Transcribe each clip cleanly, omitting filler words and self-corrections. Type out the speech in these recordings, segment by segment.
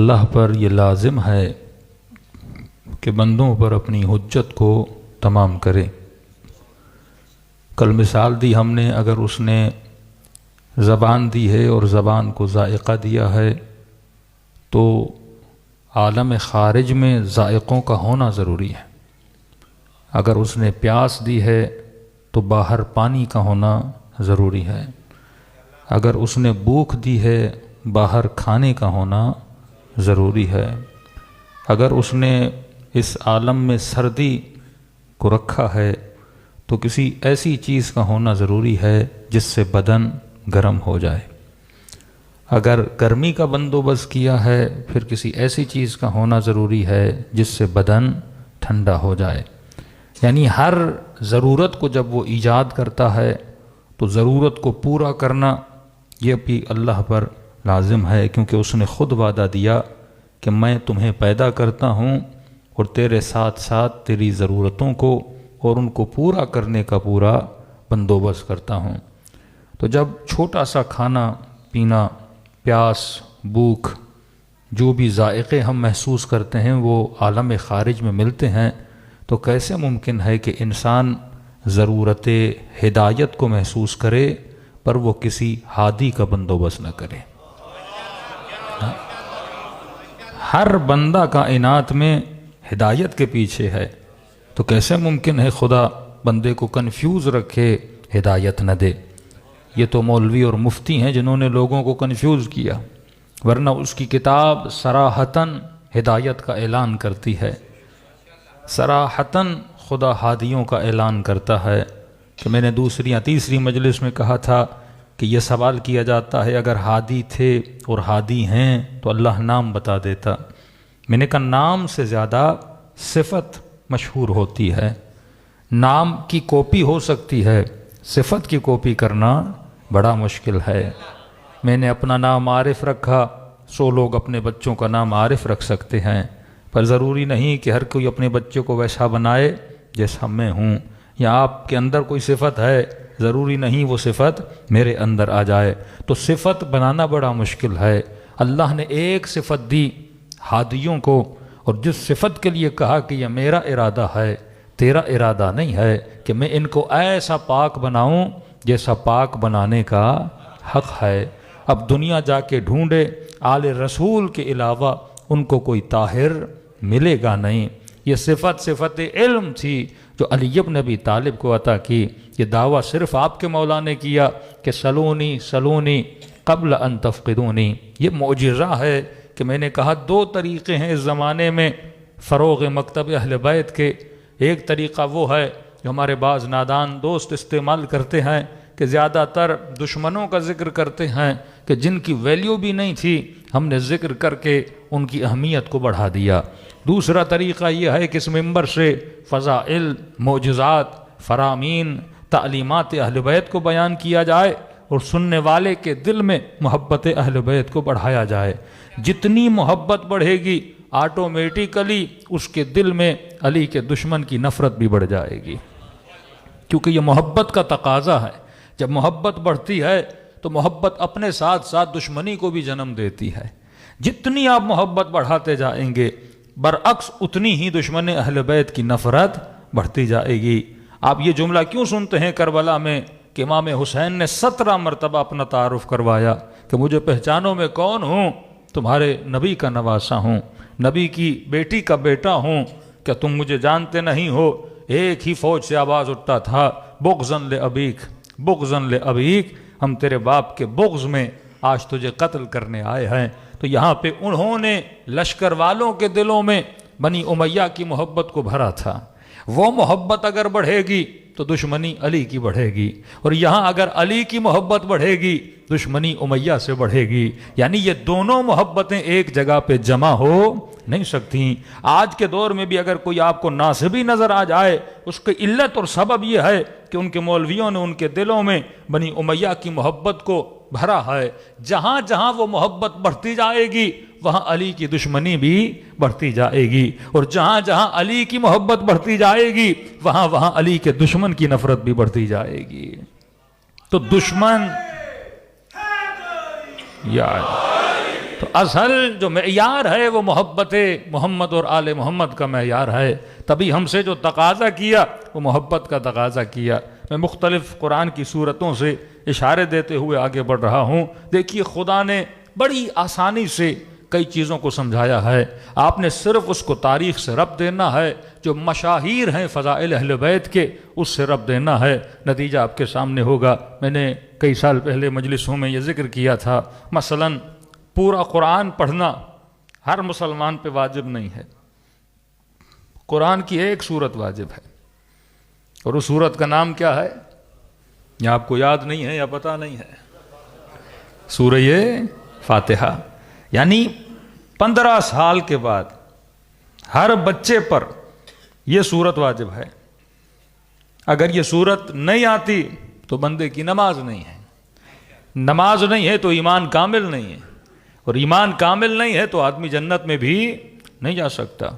اللہ پر یہ لازم ہے کہ بندوں پر اپنی حجت کو تمام کرے۔ کل مثال دی ہم نے، اگر اس نے زبان دی ہے اور زبان کو ذائقہ دیا ہے تو عالم خارج میں ذائقوں کا ہونا ضروری ہے۔ اگر اس نے پیاس دی ہے تو باہر پانی کا ہونا ضروری ہے۔ اگر اس نے بھوک دی ہے باہر کھانے کا ہونا ضروری ہے۔ اگر اس نے اس عالم میں سردی کو رکھا ہے تو کسی ایسی چیز کا ہونا ضروری ہے جس سے بدن گرم ہو جائے۔ اگر گرمی کا بندوبست کیا ہے پھر کسی ایسی چیز کا ہونا ضروری ہے جس سے بدن ٹھنڈا ہو جائے۔ یعنی ہر ضرورت کو جب وہ ایجاد کرتا ہے تو ضرورت کو پورا کرنا یہ بھی اللہ پر لازم ہے، کیونکہ اس نے خود وعدہ دیا کہ میں تمہیں پیدا کرتا ہوں اور تیرے ساتھ ساتھ تیری ضرورتوں کو اور ان کو پورا کرنے کا پورا بندوبست کرتا ہوں۔ تو جب چھوٹا سا کھانا پینا، پیاس، بھوک، جو بھی ذائقے ہم محسوس کرتے ہیں وہ عالم خارج میں ملتے ہیں، تو کیسے ممکن ہے کہ انسان ضرورت ہدایت کو محسوس کرے پر وہ کسی ہادی کا بندوبست نہ کرے؟ ہر بندہ کائنات میں ہدایت کے پیچھے ہے، تو کیسے ممکن ہے خدا بندے کو کنفیوز رکھے، ہدایت نہ دے؟ یہ تو مولوی اور مفتی ہیں جنہوں نے لوگوں کو کنفیوز کیا، ورنہ اس کی کتاب صراحتاً ہدایت کا اعلان کرتی ہے۔ صراحتاً خدا ہادیوں کا اعلان کرتا ہے کہ میں نے دوسری یا تیسری مجلس میں کہا تھا کہ یہ سوال کیا جاتا ہے اگر ہادی تھے اور ہادی ہیں تو اللہ نام بتا دیتا۔ میں نے کہا نام سے زیادہ صفت مشہور ہوتی ہے۔ نام کی کاپی ہو سکتی ہے، صفت کی کاپی کرنا بڑا مشکل ہے۔ میں نے اپنا نام عارف رکھا، 100 لوگ اپنے بچوں کا نام عارف رکھ سکتے ہیں، پر ضروری نہیں کہ ہر کوئی اپنے بچے کو ویسا بنائے جیسا میں ہوں۔ یا آپ کے اندر کوئی صفت ہے، ضروری نہیں وہ صفت میرے اندر آ جائے۔ تو صفت بنانا بڑا مشکل ہے۔ اللہ نے ایک صفت دی ہادیوں کو، اور جس صفت کے لیے کہا کہ یہ میرا ارادہ ہے، تیرا ارادہ نہیں ہے کہ میں ان کو ایسا پاک بناؤں جیسا پاک بنانے کا حق ہے۔ اب دنیا جا کے ڈھونڈے، آل رسول کے علاوہ ان کو کوئی طاہر ملے گا نہیں۔ یہ صفت علم تھی جو علی بن ابی طالب کو عطا کی۔ یہ دعویٰ صرف آپ کے مولا نے کیا کہ سلونی سلونی قبل ان تفقدونی۔ یہ معجزہ ہے کہ میں نے کہا 2 طریقے ہیں اس زمانے میں فروغ مکتب اہل بیت کے۔ ایک طریقہ وہ ہے جو ہمارے بعض نادان دوست استعمال کرتے ہیں کہ زیادہ تر دشمنوں کا ذکر کرتے ہیں کہ جن کی ویلیو بھی نہیں تھی، ہم نے ذکر کر کے ان کی اہمیت کو بڑھا دیا۔ دوسرا طریقہ یہ ہے کہ اس منبر سے فضائل، معجزات، فرامین، تعلیمات اہل بیت کو بیان کیا جائے اور سننے والے کے دل میں محبت اہل بیت کو بڑھایا جائے۔ جتنی محبت بڑھے گی آٹومیٹیکلی اس کے دل میں علی کے دشمن کی نفرت بھی بڑھ جائے گی، کیونکہ یہ محبت کا تقاضا ہے۔ جب محبت بڑھتی ہے تو محبت اپنے ساتھ ساتھ دشمنی کو بھی جنم دیتی ہے۔ جتنی آپ محبت بڑھاتے جائیں گے برعکس اتنی ہی دشمن اہل بیت کی نفرت بڑھتی جائے گی۔ آپ یہ جملہ کیوں سنتے ہیں کربلا میں کہ امام حسین نے 17 مرتبہ اپنا تعارف کروایا کہ مجھے پہچانو میں کون ہوں؟ تمہارے نبی کا نواسہ ہوں، نبی کی بیٹی کا بیٹا ہوں، کیا تم مجھے جانتے نہیں ہو؟ ایک ہی فوج سے آواز اٹھتا تھا، بغضاً لأبیک، بغضاً لأبیک، ہم تیرے باپ کے بغض میں آج تجھے قتل کرنے آئے ہیں۔ تو یہاں پہ انہوں نے لشکر والوں کے دلوں میں بنی امیہ کی محبت کو بھرا تھا۔ وہ محبت اگر بڑھے گی تو دشمنی علی کی بڑھے گی، اور یہاں اگر علی کی محبت بڑھے گی دشمنی امیہ سے بڑھے گی۔ یعنی یہ دونوں محبتیں ایک جگہ پہ جمع ہو نہیں سکتی۔ آج کے دور میں بھی اگر کوئی آپ کو ناصبی نظر آ جائے، اس کی علت اور سبب یہ ہے کہ ان کے مولویوں نے ان کے دلوں میں بنی امیہ کی محبت کو بھرا ہے۔ جہاں جہاں وہ محبت بڑھتی جائے گی وہاں علی کی دشمنی بھی بڑھتی جائے گی، اور جہاں جہاں علی کی محبت بڑھتی جائے گی وہاں وہاں علی کے دشمن کی نفرت بھی بڑھتی جائے گی۔ تو دشمن یا تو اصل جو معیار ہے وہ محبت محمد اور آل محمد کا معیار ہے. تبھی ہم سے جو تقاضا کیا وہ محبت کا تقاضا کیا. میں مختلف قرآن کی صورتوں سے اشارے دیتے ہوئے آگے بڑھ رہا ہوں. دیکھیے خدا نے بڑی آسانی سے کئی چیزوں کو سمجھایا ہے. آپ نے صرف اس کو تاریخ سے ربط دینا ہے. جو مشاہیر ہیں فضائل اہل بیت کے اس سے ربط دینا ہے. نتیجہ آپ کے سامنے ہوگا. میں نے کئی سال پہلے مجلسوں میں یہ ذکر کیا تھا. مثلاً پورا قرآن پڑھنا ہر مسلمان پہ واجب نہیں ہے. قرآن کی ایک سورت واجب ہے اور اس سورت کا نام کیا ہے؟ یا آپ کو یاد نہیں ہے یا پتہ نہیں ہے؟ سورہ فاتحہ. یعنی 15 سال کے بعد ہر بچے پر یہ سورت واجب ہے. اگر یہ سورت نہیں آتی تو بندے کی نماز نہیں ہے. نماز نہیں ہے تو ایمان کامل نہیں ہے, اور ایمان کامل نہیں ہے تو آدمی جنت میں بھی نہیں جا سکتا.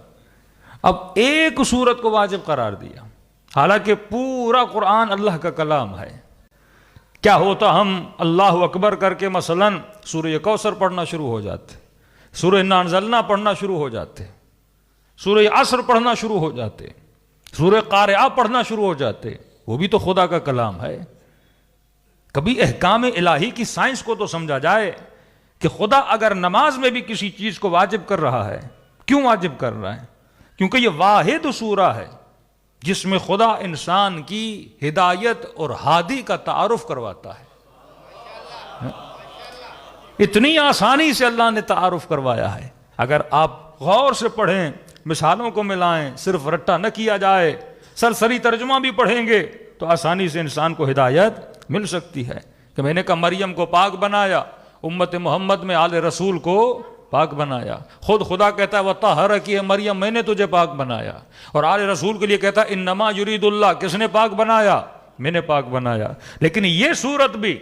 اب ایک سورت کو واجب قرار دیا, حالانکہ پورا قرآن اللہ کا کلام ہے. کیا ہوتا ہم اللہ اکبر کر کے مثلاً سورہ کوثر پڑھنا شروع ہو جاتے, سورہ انا انزلنا پڑھنا شروع ہو جاتے, سورہ عصر پڑھنا شروع ہو جاتے, سورہ قارعہ پڑھنا شروع ہو جاتے. وہ بھی تو خدا کا کلام ہے. کبھی احکام الہی کی سائنس کو تو سمجھا جائے کہ خدا اگر نماز میں بھی کسی چیز کو واجب کر رہا ہے, کیوں واجب کر رہا ہے؟ کیونکہ یہ واحد سورہ ہے جس میں خدا انسان کی ہدایت اور ہادی کا تعارف کرواتا ہے. اتنی آسانی سے اللہ نے تعارف کروایا ہے. اگر آپ غور سے پڑھیں, مثالوں کو ملائیں, صرف رٹا نہ کیا جائے, سرسری ترجمہ بھی پڑھیں گے تو آسانی سے انسان کو ہدایت مل سکتی ہے. کہ میں نے کہا مریم کو پاک بنایا, امت محمد میں آل رسول کو پاک بنایا. خود خدا کہتا ہے وَطَهَّرَكِ ہے مریم, میں نے تجھے پاک بنایا. اور آل رسول کے لیے کہتا ہے انما یرید اللہ, کس نے پاک بنایا؟ میں نے پاک بنایا. لیکن یہ سورت بھی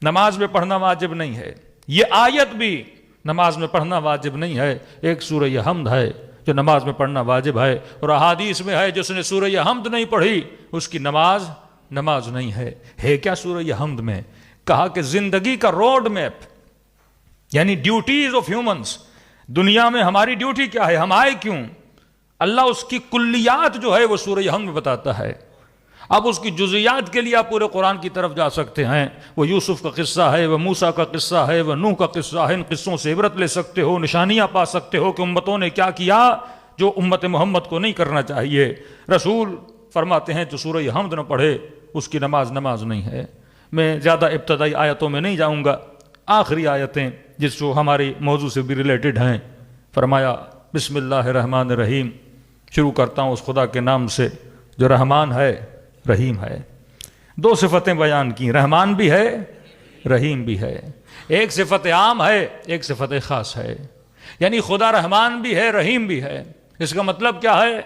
نماز میں پڑھنا واجب نہیں ہے, یہ آیت بھی نماز میں پڑھنا واجب نہیں ہے. ایک سورہ حمد ہے جو نماز میں پڑھنا واجب ہے, اور احادیث میں ہے جس نے سورہ حمد نہیں پڑھی اس کی نماز نہیں ہے. ہے کیا سورہ حمد میں؟ کہا کہ زندگی کا روڈ میپ, یعنی ڈیوٹیز آف ہیومنز. دنیا میں ہماری ڈیوٹی کیا ہے, ہم آئے کیوں, اللہ اس کی کلیات جو ہے وہ سورہ حمد میں بتاتا ہے. اب اس کی جزیات کے لیے آپ پورے قرآن کی طرف جا سکتے ہیں. وہ یوسف کا قصہ ہے, وہ موسیٰ کا قصہ ہے, وہ نوح کا قصہ ہے. ان قصوں سے عبرت لے سکتے ہو, نشانیاں پا سکتے ہو کہ امتوں نے کیا کیا جو امت محمد کو نہیں کرنا چاہیے. رسول فرماتے ہیں جو سورہ حمد نہ پڑھے اس کی نماز نہیں ہے. میں زیادہ ابتدائی آیتوں میں نہیں جاؤں گا, آخری آیتیں جس جو ہماری موضوع سے بھی ریلیٹڈ ہیں. فرمایا بسم اللہ الرحمن الرحیم, شروع کرتا ہوں اس خدا کے نام سے جو رحمان ہے رحیم ہے. 2 صفتیں بیان کی, رحمان بھی ہے رحیم بھی ہے. ایک صفت عام ہے, ایک صفت خاص ہے. یعنی خدا رحمان بھی ہے رحیم بھی ہے. اس کا مطلب کیا ہے؟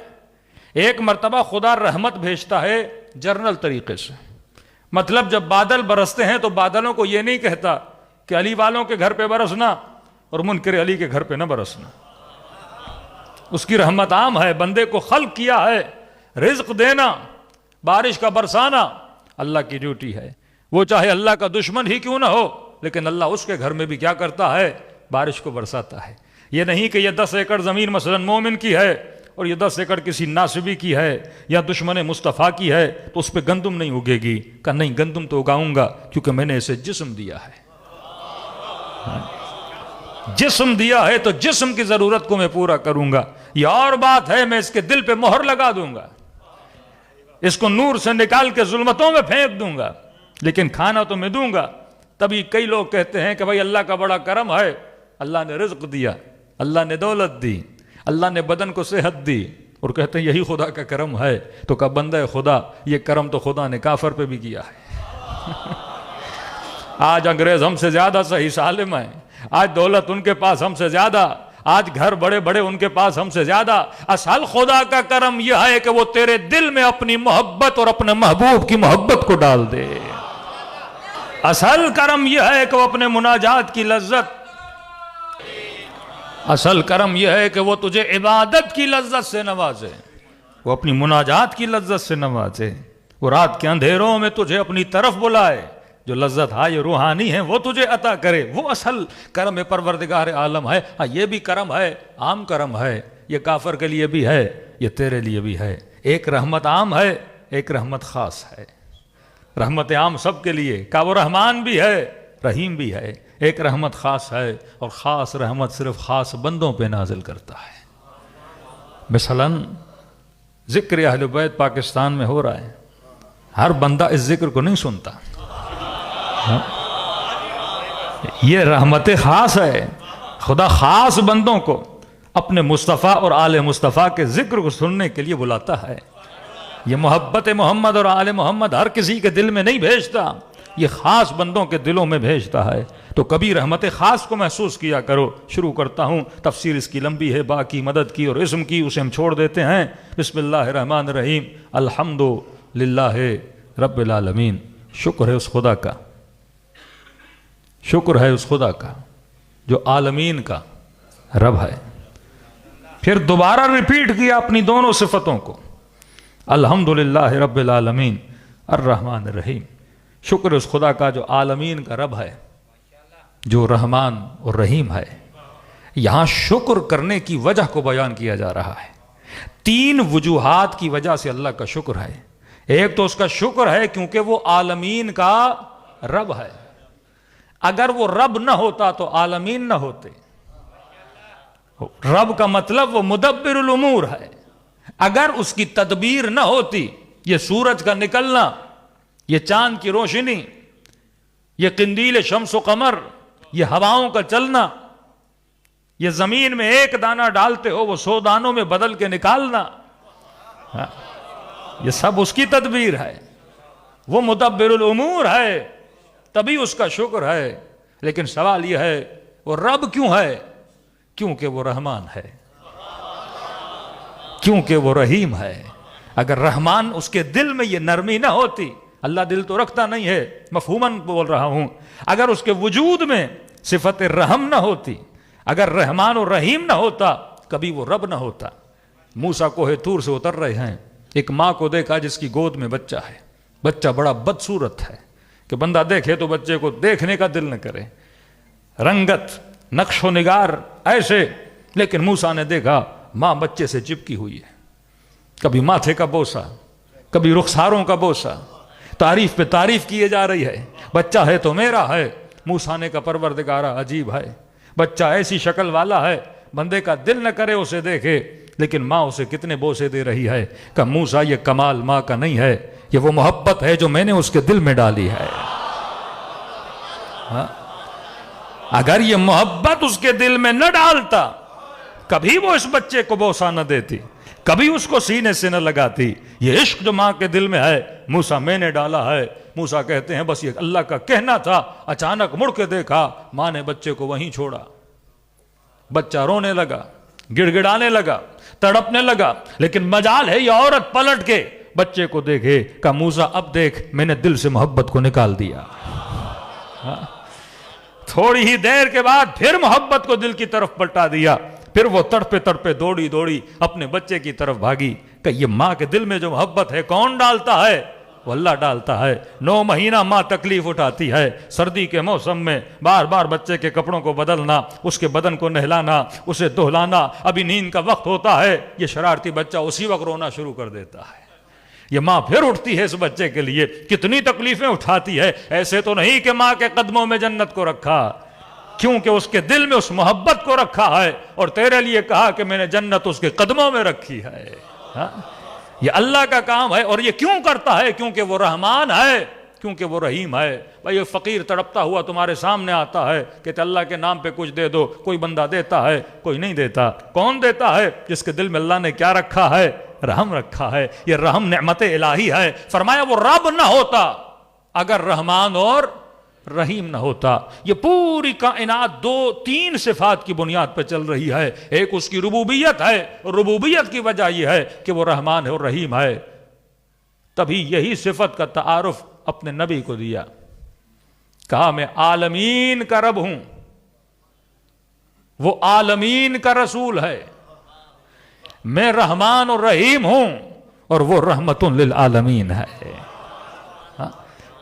ایک مرتبہ خدا رحمت بھیجتا ہے جنرل طریقے سے. مطلب جب بادل برستے ہیں تو بادلوں کو یہ نہیں کہتا کہ علی والوں کے گھر پہ برسنا اور منکر علی کے گھر پہ نہ برسنا. اس کی رحمت عام ہے. بندے کو خلق کیا ہے, رزق دینا, بارش کا برسانا اللہ کی ڈیوٹی ہے. وہ چاہے اللہ کا دشمن ہی کیوں نہ ہو, لیکن اللہ اس کے گھر میں بھی کیا کرتا ہے, بارش کو برساتا ہے. یہ نہیں کہ یہ 10 ایکڑ زمین مثلا مومن کی ہے اور یہ 10 ایکڑ کسی ناصبی کی ہے یا دشمن مصطفیٰ کی ہے تو اس پہ گندم نہیں اگے گی. کہ نہیں, گندم تو اگاؤں گا کیونکہ میں نے اسے جسم دیا ہے. جسم دیا ہے تو جسم کی ضرورت کو میں پورا کروں گا. یہ اور بات ہے میں اس کے دل پہ مہر لگا دوں گا, اس کو نور سے نکال کے ظلمتوں میں پھینک دوں گا, لیکن کھانا تو میں دوں گا. تبھی کئی لوگ کہتے ہیں کہ بھائی اللہ کا بڑا کرم ہے, اللہ نے رزق دیا, اللہ نے دولت دی, اللہ نے بدن کو صحت دی, اور کہتے ہیں یہی خدا کا کرم ہے. تو کہا بندہ خدا, یہ کرم تو خدا نے کافر پہ بھی کیا ہے. آج انگریز ہم سے زیادہ صحیح سالم ہیں, آج دولت ان کے پاس ہم سے زیادہ, آج گھر بڑے بڑے ان کے پاس ہم سے زیادہ. اصل خدا کا کرم یہ ہے کہ وہ تیرے دل میں اپنی محبت اور اپنے محبوب کی محبت کو ڈال دے. اصل کرم یہ ہے کہ وہ اپنے مناجات کی لذت, اصل کرم یہ ہے کہ وہ تجھے عبادت کی لذت سے نوازے, وہ اپنی مناجات کی لذت سے نوازے. وہ رات کے اندھیروں میں تجھے اپنی طرف بلائے, جو لذت ہائے روحانی ہے وہ تجھے عطا کرے، وہ اصل کرم پروردگار عالم ہے۔ ہاں یہ بھی کرم ہے، عام کرم ہے، یہ کافر کے لیے بھی ہے، یہ تیرے لیے بھی ہے۔ ایک رحمت عام ہے، ایک رحمت خاص ہے۔ رحمت عام سب کے لیے کا وہ رحمان بھی ہے، رحیم بھی ہے، ایک رحمت خاص ہے، اور خاص رحمت صرف خاص بندوں پہ نازل کرتا ہے۔ مثلاً ذکر اہل بیت پاکستان میں ہو رہا ہے، ہر بندہ اس ذکر کو نہیں سنتا، یہ رحمت خاص ہے۔ خدا خاص بندوں کو اپنے مصطفیٰ اور آل مصطفیٰ کے ذکر کو سننے کے لیے بلاتا ہے۔ یہ محبت محمد اور آل محمد ہر کسی کے دل میں نہیں بھیجتا، یہ خاص بندوں کے دلوں میں بھیجتا ہے۔ تو کبھی رحمت خاص کو محسوس کیا کرو۔ شروع کرتا ہوں، تفسیر اس کی لمبی ہے، باقی مدد کی اور اسم کی اسے ہم چھوڑ دیتے ہیں۔ بسم اللہ الرحمن الرحیم، الحمد للہ رب العالمین۔ شکر ہے اس خدا کا، شکر ہے اس خدا کا جو عالمین کا رب ہے۔ پھر دوبارہ ریپیٹ کیا اپنی دونوں صفتوں کو، الحمد للہ رب العالمین الرحمن الرحیم۔ شکر اس خدا کا جو عالمین کا رب ہے، جو رحمان اور رحیم ہے۔ یہاں شکر کرنے کی وجہ کو بیان کیا جا رہا ہے۔ تین وجوہات کی وجہ سے اللہ کا شکر ہے۔ ایک تو اس کا شکر ہے کیونکہ وہ عالمین کا رب ہے، اگر وہ رب نہ ہوتا تو عالمین نہ ہوتے۔ رب کا مطلب وہ مدبر الامور ہے، اگر اس کی تدبیر نہ ہوتی، یہ سورج کا نکلنا، یہ چاند کی روشنی، یہ قندیل شمس و قمر، یہ ہواؤں کا چلنا، یہ زمین میں ایک دانہ ڈالتے ہو وہ 100 دانوں میں بدل کے نکالنا، یہ سب اس کی تدبیر ہے، وہ مدبر الامور ہے، تبھی اس کا شکر ہے۔ لیکن سوال یہ ہے وہ رب کیوں ہے؟ کیونکہ وہ رحمان ہے، کیونکہ وہ رحیم ہے۔ اگر رحمان اس کے دل میں یہ نرمی نہ ہوتی، اللہ دل تو رکھتا نہیں ہے، مفہوماً بول رہا ہوں، اگر اس کے وجود میں صفت رحم نہ ہوتی، اگر رحمان اور رحیم نہ ہوتا، کبھی وہ رب نہ ہوتا۔ موسیٰ کوہ طور سے اتر رہے ہیں، ایک ماں کو دیکھا جس کی گود میں بچہ ہے، بچہ بڑا بدصورت ہے کہ بندہ دیکھے تو بچے کو دیکھنے کا دل نہ کرے، رنگت نقش و نگار ایسے، لیکن موسیٰ نے دیکھا ماں بچے سے چپکی ہوئی ہے، کبھی ماتھے کا بوسہ، کبھی رخساروں کا بوسہ، تعریف پہ تعریف کیے جا رہی ہے، بچہ ہے تو میرا ہے۔ موسیٰ نے کہا پروردگارہ عجیب ہے، بچہ ایسی شکل والا ہے بندے کا دل نہ کرے اسے دیکھے، لیکن ماں اسے کتنے بوسے دے رہی ہے۔ کہ موسیٰ یہ کمال ماں کا نہیں ہے، یہ وہ محبت ہے جو میں نے اس کے دل میں ڈالی ہے۔ اگر یہ محبت اس کے دل میں نہ ڈالتا، کبھی وہ اس بچے کو بوسہ نہ دیتی، کبھی اس کو سینے سے نہ لگاتی۔ یہ عشق جو ماں کے دل میں ہے، موسیٰ میں نے ڈالا ہے۔ موسیٰ کہتے ہیں بس یہ اللہ کا کہنا تھا، اچانک مڑ کے دیکھا ماں نے بچے کو وہیں چھوڑا، بچہ رونے لگا، گڑ گڑانے لگا، تڑپنے لگا، لیکن مجال ہے یہ عورت پلٹ کے بچے کو دیکھے، کہا موسیٰ اب دیکھ میں نے دل سے محبت کو نکال دیا۔ تھوڑی ہی دیر کے بعد پھر محبت کو دل کی طرف پلٹا دیا، پھر وہ تڑپے تڑپے دوڑی دوڑی اپنے بچے کی طرف بھاگی۔ کہ یہ ماں کے دل میں جو محبت ہے کون ڈالتا ہے؟ وہ اللہ ڈالتا ہے۔ 9 مہینہ ماں تکلیف اٹھاتی ہے، سردی کے موسم میں بار بار بچے کے کپڑوں کو بدلنا، اس کے بدن کو نہلانا، اسے دہلانا، ابھی نیند کا وقت ہوتا ہے، یہ شرارتی بچہ اسی وقت رونا شروع کر دیتا ہے۔ یہ ماں پھر اٹھتی ہے اس بچے کے لیے، کتنی تکلیفیں اٹھاتی ہے۔ ایسے تو نہیں کہ ماں کے قدموں میں جنت کو رکھا، کیونکہ اس کے دل میں اس محبت کو رکھا ہے، اور تیرے لیے کہا کہ میں نے جنت اس کے قدموں میں رکھی ہے۔ یہ اللہ کا کام ہے، اور یہ کیوں کرتا ہے؟ کیونکہ وہ رحمان ہے، کیونکہ وہ رحیم ہے۔ بھائی فقیر تڑپتا ہوا تمہارے سامنے آتا ہے کہ اللہ کے نام پہ کچھ دے دو، کوئی بندہ دیتا ہے، کوئی نہیں دیتا۔ کون دیتا ہے؟ جس کے دل میں اللہ نے کیا رکھا ہے؟ رحم رکھا ہے۔ یہ رحم نعمت الہی ہے۔ فرمایا وہ رب نہ ہوتا اگر رحمان اور رحیم نہ ہوتا۔ یہ پوری کائنات 2-3 صفات کی بنیاد پہ چل رہی ہے۔ ایک اس کی ربوبیت ہے، اور ربوبیت کی وجہ یہ ہے کہ وہ رحمان ہے اور رحیم ہے۔ تبھی یہی صفت کا تعارف اپنے نبی کو دیا، کہا میں عالمین کا رب ہوں، وہ عالمین کا رسول ہے، میں رحمان اور رحیم ہوں، اور وہ رحمت للعالمین ہے۔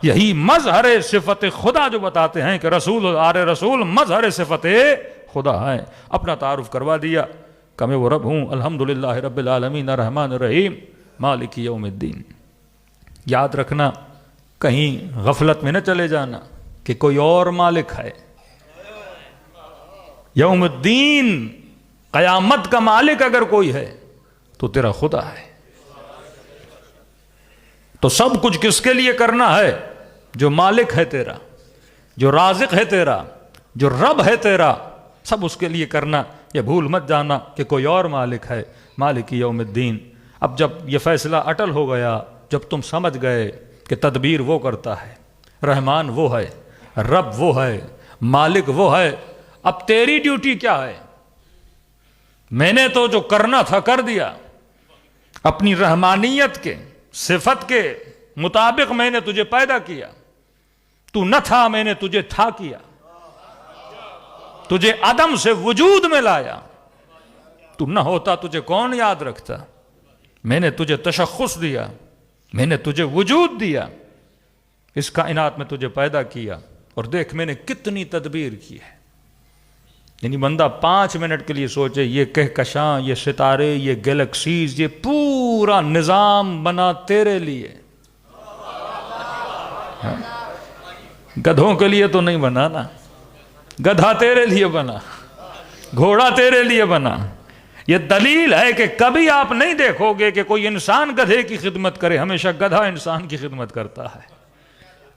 یہی مظہر صفت خدا جو بتاتے ہیں کہ رسول آر رسول مظہر صفت خدا ہے. اپنا تعارف کروا دیا کہ میں وہ رب ہوں. الحمدللہ رب العالمین الرحمن الرحیم مالک یوم الدین. یاد رکھنا کہیں غفلت میں نہ چلے جانا کہ کوئی اور مالک ہے. یوم الدین قیامت کا مالک اگر کوئی ہے تو تیرا خدا ہے. تو سب کچھ کس کے لیے کرنا ہے؟ جو مالک ہے تیرا، جو رازق ہے تیرا، جو رب ہے تیرا، سب اس کے لیے کرنا. یہ بھول مت جانا کہ کوئی اور مالک ہے. مالک یوم الدین. اب جب یہ فیصلہ اٹل ہو گیا، جب تم سمجھ گئے کہ تدبیر وہ کرتا ہے، رحمان وہ ہے، رب وہ ہے، مالک وہ ہے، اب تیری ڈیوٹی کیا ہے؟ میں نے تو جو کرنا تھا کر دیا. اپنی رحمانیت کے صفت کے مطابق میں نے تجھے پیدا کیا. تو نہ تھا، میں نے تجھے تھا کیا. تجھے عدم سے وجود میں لایا. تو نہ ہوتا تجھے کون یاد رکھتا. میں نے تجھے تشخص دیا، میں نے تجھے وجود دیا، اس کائنات میں تجھے پیدا کیا. اور دیکھ میں نے کتنی تدبیر کی ہے. یعنی بندہ 5 منٹ کے لیے سوچے، یہ کہکشاں، یہ ستارے، یہ گیلیکسیز، یہ پورا نظام بنا تیرے لیے. گدھوں کے لیے تو نہیں بنا نا. گدھا تیرے لیے بنا، گھوڑا تیرے لیے بنا. یہ دلیل ہے کہ کبھی آپ نہیں دیکھو گے کہ کوئی انسان گدھے کی خدمت کرے. ہمیشہ گدھا انسان کی خدمت کرتا ہے.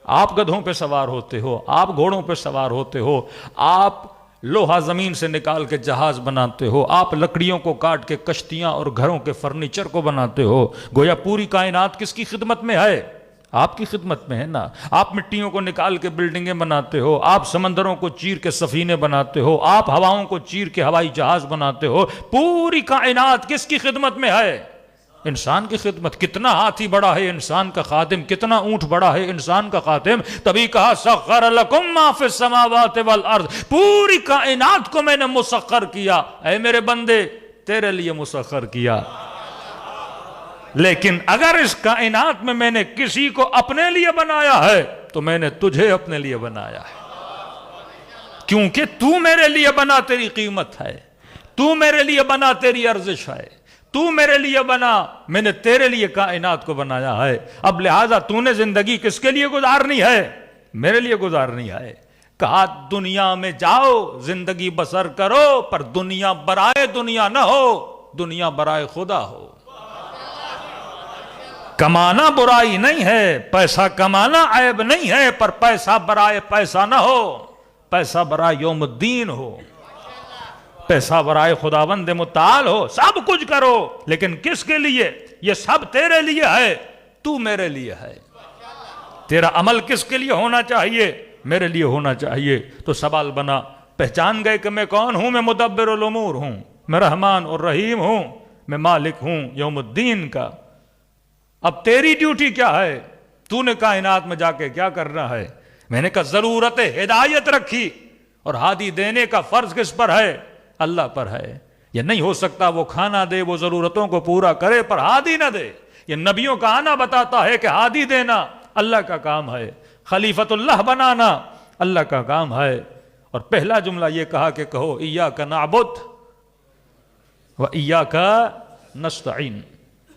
آپ گدھوں پہ سوار ہوتے ہو، آپ گھوڑوں پہ سوار ہوتے ہو، آپ لوہا زمین سے نکال کے جہاز بناتے ہو، آپ لکڑیوں کو کاٹ کے کشتیاں اور گھروں کے فرنیچر کو بناتے ہو. گویا پوری کائنات کس کی خدمت میں ہے؟ آپ کی خدمت میں ہے نا. آپ مٹیوں کو نکال کے بلڈنگیں بناتے ہو، آپ سمندروں کو چیر کے سفینے بناتے ہو، آپ ہواؤں کو چیر کے ہوائی جہاز بناتے ہو. پوری کائنات کس کی خدمت میں ہے؟ انسان کی خدمت. کتنا ہاتھی بڑا ہے انسان کا خادم، کتنا اونٹ بڑا ہے انسان کا خادم. تبھی کہا سخر لکم ما فی السماوات والارض. پوری کائنات کو میں نے مسخر کیا. اے میرے بندے تیرے لیے مسخر کیا. لیکن اگر اس کائنات میں نے کسی کو اپنے لیے بنایا ہے تو میں نے تجھے اپنے لیے بنایا ہے. کیونکہ تو میرے لیے بنا، تیری قیمت ہے. تو میرے لیے بنا، تیری ارزش ہے. تو میرے لیے بنا، میں نے تیرے لیے کائنات کو بنایا ہے. اب لہذا تو نے زندگی کس کے لیے گزارنی ہے؟ میرے لیے گزارنی ہے. کہا دنیا میں جاؤ، زندگی بسر کرو، پر دنیا برائے دنیا نہ ہو، دنیا برائے خدا ہو. کمانا برائی نہیں ہے، پیسہ کمانا عیب نہیں ہے، پر پیسہ برائے پیسہ نہ ہو، پیسہ برائے یوم الدین ہو، پیسہ برائے خداوند متعال ہو. سب کچھ کرو لیکن کس کے لیے؟ یہ سب تیرے لیے ہے، تو میرے لیے ہے. تیرا عمل کس کے لیے ہونا چاہیے؟ میرے لیے ہونا چاہیے. تو سوال بنا، پہچان گئے کہ میں کون ہوں؟ میں مدبر الامور ہوں، میں رحمان اور رحیم ہوں، میں مالک ہوں یوم الدین کا. اب تیری ڈیوٹی کیا ہے؟ تو نے کائنات میں جا کے کیا کرنا ہے؟ میں نے کہا ضرورت ہدایت رکھی، اور ہادی دینے کا فرض کس پر ہے؟ اللہ پر ہے. یہ نہیں ہو سکتا وہ کھانا دے، وہ ضرورتوں کو پورا کرے پر ہادی نہ دے. یہ نبیوں کا آنا بتاتا ہے کہ ہادی دینا اللہ کا کام ہے، خلیفۃ اللہ بنانا اللہ کا کام ہے. اور پہلا جملہ یہ کہا کہ کہو ایاک نعبد و ایاک نستعین.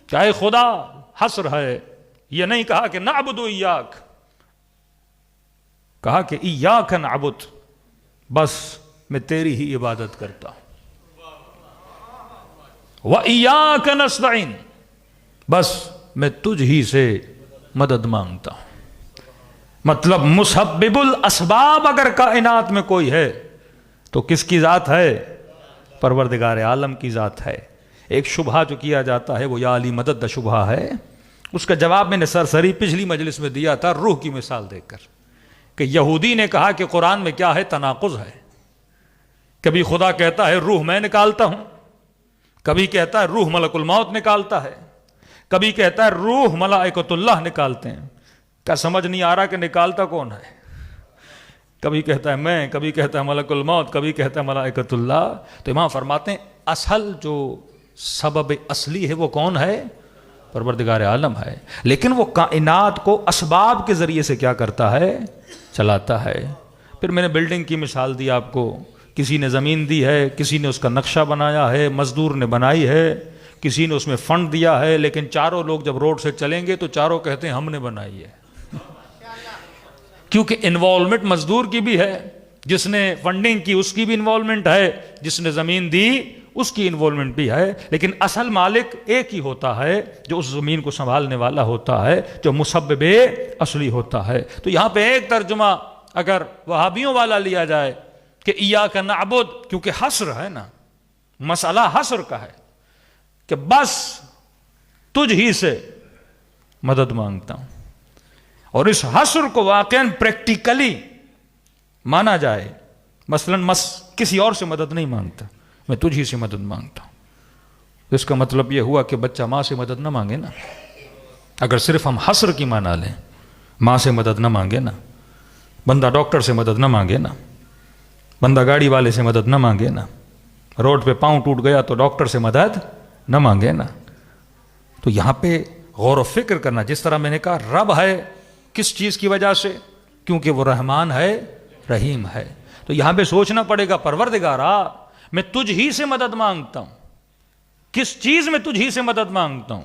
چاہے خدا حصر ہے، یہ نہیں کہا کہ نعبد و ایاک، کہا کہ ایاک نعبد، بس میں تیری ہی عبادت کرتا ہوں. وَإِيَّاكَ نَسْتَعِينُ، بس میں تجھ ہی سے مدد مانگتا ہوں. مطلب مسبب الاسباب اگر کائنات میں کوئی ہے تو کس کی ذات ہے؟ پروردگار عالم کی ذات ہے. ایک شبہ جو کیا جاتا ہے وہ یا علی مدد شبہ ہے. اس کا جواب میں نے سرسری پچھلی مجلس میں دیا تھا روح کی مثال دے کر کہ یہودی نے کہا کہ قرآن میں کیا ہے؟ تناقض ہے. کبھی خدا کہتا ہے روح میں نکالتا ہوں، کبھی کہتا ہے روح ملک الموت نکالتا ہے، کبھی کہتا ہے روح ملائکۃ اللہ نکالتے ہیں. کیا سمجھ نہیں آ رہا کہ نکالتا کون ہے؟ کبھی کہتا ہے میں، کبھی کہتا ہے ملک الموت، کبھی کہتا ہے ملائکۃ اللہ. تو امام فرماتے ہیں اصل جو سبب اصلی ہے وہ کون ہے؟ پروردگار عالم ہے، لیکن وہ کائنات کو اسباب کے ذریعے سے کیا کرتا ہے؟ چلاتا ہے۔ پھر میں نے بلڈنگ کی مثال دی آپ کو، کسی نے زمین دی ہے، کسی نے اس کا نقشہ بنایا ہے، مزدور نے بنائی ہے، کسی نے اس میں فنڈ دیا ہے، لیکن چاروں لوگ جب روڈ سے چلیں گے تو چاروں کہتے ہیں ہم نے بنائی ہے، کیونکہ انوالومنٹ مزدور کی بھی ہے، جس نے فنڈنگ کی اس کی بھی انوالومنٹ ہے، جس نے زمین دی اس کی انوالومنٹ بھی ہے، لیکن اصل مالک ایک ہی ہوتا ہے جو اس زمین کو سنبھالنے والا ہوتا ہے، جو مسبب اصلی ہوتا ہے۔ تو یہاں پہ ایک ترجمہ اگر وہابیوں والا لیا جائے کہ ایاک نعبد، کیونکہ حصر ہے نا، مسئلہ حصر کا ہے کہ بس تجھ ہی سے مدد مانگتا ہوں، اور اس حصر کو واقعاً پریکٹیکلی مانا جائے، مثلا کسی اور سے مدد نہیں مانگتا، میں تجھ ہی سے مدد مانگتا ہوں، اس کا مطلب یہ ہوا کہ بچہ ماں سے مدد نہ مانگے نا، اگر صرف ہم حصر کی مانا لیں، ماں سے مدد نہ مانگے نا، بندہ ڈاکٹر سے مدد نہ مانگے نا، بندہ گاڑی والے سے مدد نہ مانگے نا، روڈ پہ پاؤں ٹوٹ گیا تو ڈاکٹر سے مدد نہ مانگے نا۔ تو یہاں پہ غور و فکر کرنا، جس طرح میں نے کہا رب ہے کس چیز کی وجہ سے؟ کیونکہ وہ رحمان ہے، رحیم ہے، تو یہاں پہ سوچنا پڑے گا پروردگارا میں تجھ ہی سے مدد مانگتا ہوں، کس چیز میں تجھ ہی سے مدد مانگتا ہوں؟